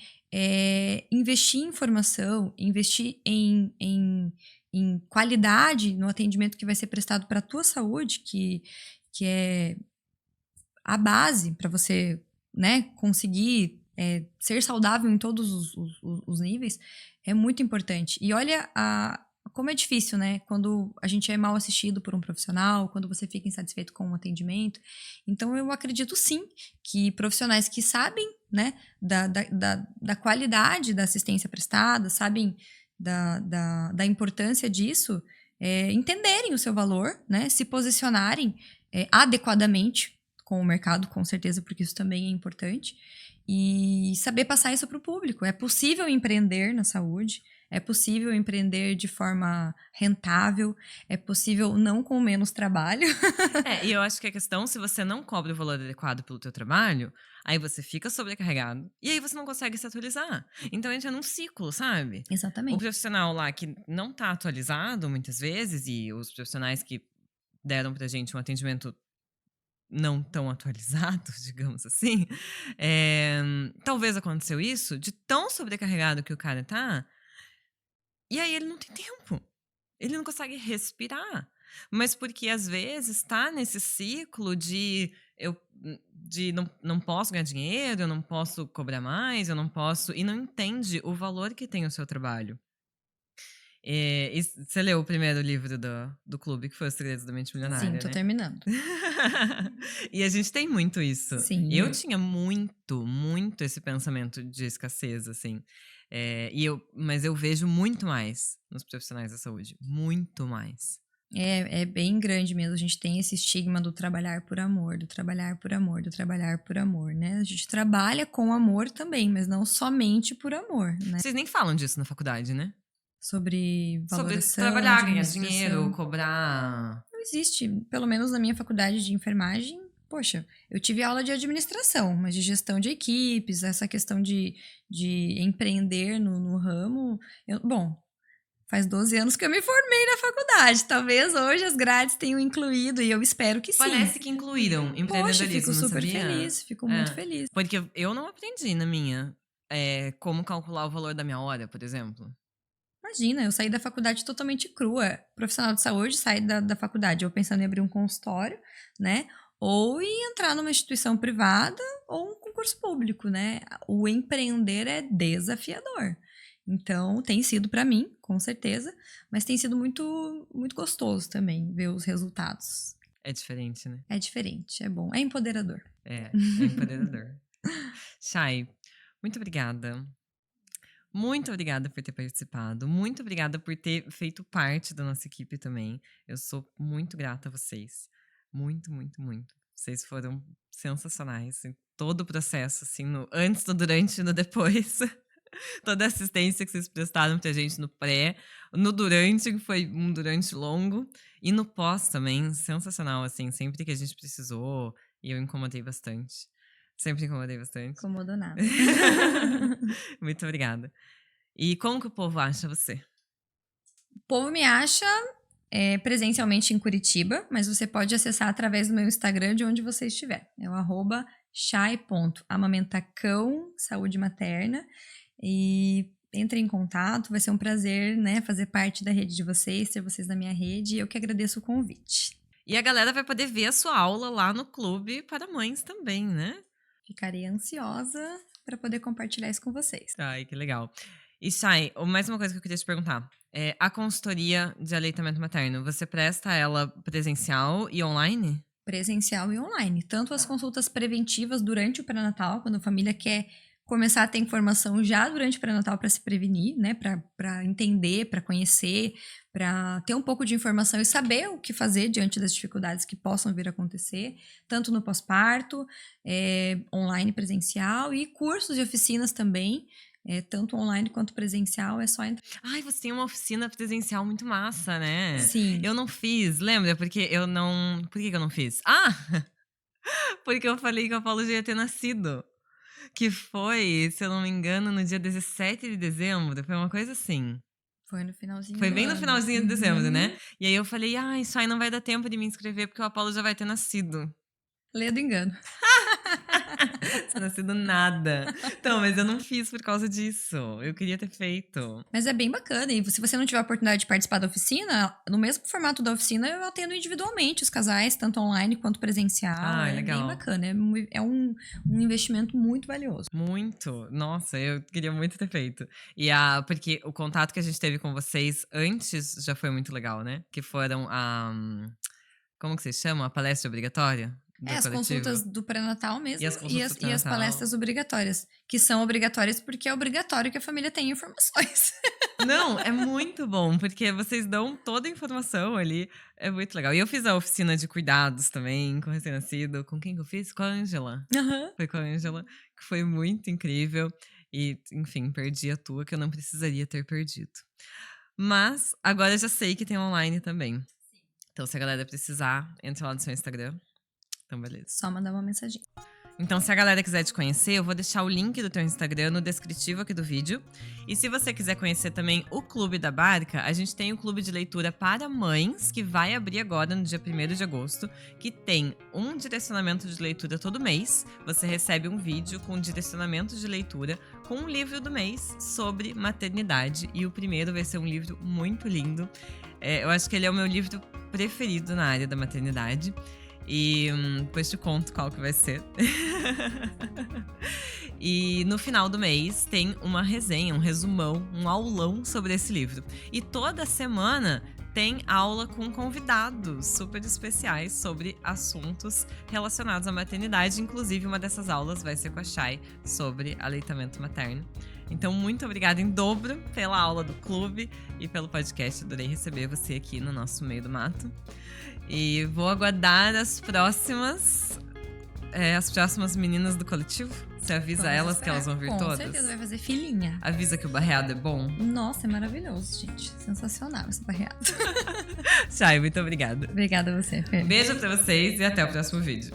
Investir em formação, investir em qualidade no atendimento que vai ser prestado para a tua saúde, que é a base para você, né, conseguir ser saudável em todos os níveis, é muito importante. E olha como é difícil, né? Quando a gente é mal assistido por um profissional, quando você fica insatisfeito com o atendimento. Então, eu acredito sim que profissionais que sabem, né, da qualidade da assistência prestada, sabem da importância disso, entenderem o seu valor, né, se posicionarem adequadamente com o mercado, com certeza, porque isso também é importante, e saber passar isso para o público. É possível empreender na saúde, é possível empreender de forma rentável, é possível não com menos trabalho. E eu acho que a questão, se você não cobra o valor adequado pelo teu trabalho, aí você fica sobrecarregado e aí você não consegue se atualizar. Então entra num ciclo, sabe? O Exatamente. profissional lá que não tá atualizado muitas vezes e os profissionais que deram pra gente um atendimento não tão atualizado, digamos assim, talvez aconteceu isso de tão sobrecarregado que o cara tá, e aí ele não tem tempo. Ele não consegue respirar. Mas porque às vezes tá nesse ciclo de não posso ganhar dinheiro, eu não posso cobrar mais, eu não posso. E não entende o valor que tem o seu trabalho. E você leu o primeiro livro do clube, que foi Os Segredos da Mente Sim, Milionária, tô né? terminando. E a gente tem muito isso. Sim. Eu tinha muito, muito esse pensamento de escassez, assim. Mas eu vejo muito mais nos profissionais da saúde. Muito mais. É bem grande mesmo. A gente tem esse estigma do trabalhar por amor, do trabalhar por amor, do trabalhar por amor, né? A gente trabalha com amor também, mas não somente por amor, né? Vocês nem falam disso na faculdade, né? Sobre Sobre valoração, trabalhar, ganhar dinheiro, administração. cobrar. Não existe, pelo menos na minha faculdade de enfermagem. Poxa, eu tive aula de administração, mas de gestão de equipes, essa questão de empreender no ramo. Bom, faz 12 anos que eu me formei na faculdade. Talvez hoje as grades tenham incluído, e eu espero que sim. Parece que incluíram empreendedorismo, Poxa, fico super sabia? feliz, fico muito feliz. Porque eu não aprendi na minha como calcular o valor da minha hora, por exemplo. Imagina, eu saí da faculdade totalmente crua. Profissional de saúde sai da faculdade ou pensando em abrir um consultório, né? Ou em entrar numa instituição privada ou um concurso público, né? O empreender é desafiador. Então, tem sido para mim, com certeza, mas tem sido muito, muito gostoso também ver os resultados. É diferente, né? É diferente, é bom, é empoderador. É empoderador. Chay, muito obrigada. Muito obrigada por ter participado. Muito obrigada por ter feito parte da nossa equipe também. Eu sou muito grata a vocês. Muito, muito, muito. Vocês foram sensacionais em todo o processo, assim, no antes, no durante e no depois. Toda a assistência que vocês prestaram pra gente no pré, no durante, que foi um durante longo, e no pós também, sensacional, assim, sempre que a gente precisou, e eu incomodei bastante. Sempre incomodei bastante. Incomodou nada. Muito obrigada. E como que o povo acha você? O povo me acha presencialmente em Curitiba, mas você pode acessar através do meu Instagram de onde você estiver. É o @chai.amamentacão, saúde materna. E entre em contato, vai ser um prazer, né, fazer parte da rede de vocês, ter vocês na minha rede. E eu que agradeço o convite. E a galera vai poder ver a sua aula lá no Clube para Mães também, né? Ficarei ansiosa para poder compartilhar isso com vocês. Ai, que legal. E Chay, mais uma coisa que eu queria te perguntar. A consultoria de aleitamento materno, você presta ela presencial e online? Presencial e online. Tanto as consultas preventivas durante o pré-natal, quando a família quer começar a ter informação já durante o pré-natal para se prevenir, né? Para entender, para conhecer, para ter um pouco de informação e saber o que fazer diante das dificuldades que possam vir a acontecer, tanto no pós-parto, online, presencial, e cursos e oficinas também, tanto online quanto presencial, é só entrar. Ai, você tem uma oficina presencial muito massa, né? Sim. Eu não fiz, lembra? Porque eu não... Por que eu não fiz? Ah! Porque eu falei que a Paula já ia ter nascido. Que foi, se eu não me engano, no dia 17 de dezembro. Foi uma coisa assim. Foi no finalzinho Foi do bem no ano. finalzinho de dezembro, né? E aí eu falei, isso aí não vai dar tempo de me inscrever porque o Apolo já vai ter nascido. Lê do engano. Não nascido nada. Então, mas eu não fiz por causa disso. Eu queria ter feito. Mas é bem bacana. E se você não tiver a oportunidade de participar da oficina, no mesmo formato da oficina, eu atendo individualmente os casais, tanto online quanto presencial. É legal. bem bacana. É um investimento muito valioso. Muito. Nossa, eu queria muito ter feito. Porque o contato que a gente teve com vocês antes já foi muito legal, né? Que foram como que vocês chamam? A palestra obrigatória? As coletivo. Consultas do pré-natal mesmo e as palestras obrigatórias, que são obrigatórias porque é obrigatório que a família tenha informações. Não, é muito bom, porque vocês dão toda a informação ali, é muito legal. E eu fiz a oficina de cuidados também, com recém-nascido. Com quem que eu fiz? Com a Ângela. Foi com a Ângela, que foi muito incrível. E, enfim, perdi a tua, que eu não precisaria ter perdido. Mas, agora eu já sei que tem online também. Então, se a galera precisar, entra lá no seu Instagram. Então, beleza. Só mandar uma mensagem. Então, se a galera quiser te conhecer, eu vou deixar o link do teu Instagram no descritivo aqui do vídeo. E se você quiser conhecer também o Clube da Barca, a gente tem o Clube de Leitura para Mães, que vai abrir agora no dia 1º de agosto, que tem um direcionamento de leitura todo mês. Você recebe um vídeo com direcionamento de leitura com um livro do mês sobre maternidade. E o primeiro vai ser um livro muito lindo. Eu acho que ele é o meu livro preferido na área da maternidade. E depois te conto qual que vai ser. E no final do mês tem uma resenha, um resumão, um aulão sobre esse livro. E toda semana tem aula com convidados super especiais sobre assuntos relacionados à maternidade. Inclusive, uma dessas aulas vai ser com a Chay sobre aleitamento materno. Então, muito obrigada em dobro pela aula do clube e pelo podcast. Adorei receber você aqui no nosso Meio do Mato. E vou aguardar as próximas meninas do coletivo. Você avisa elas que elas vão vir todas? Com certeza, vai fazer filhinha. Avisa que o barreado é bom? Nossa, é maravilhoso, gente. Sensacional esse barreado. Chay, muito obrigada. Obrigada a você, Fê. Beijo pra vocês e até o próximo vídeo.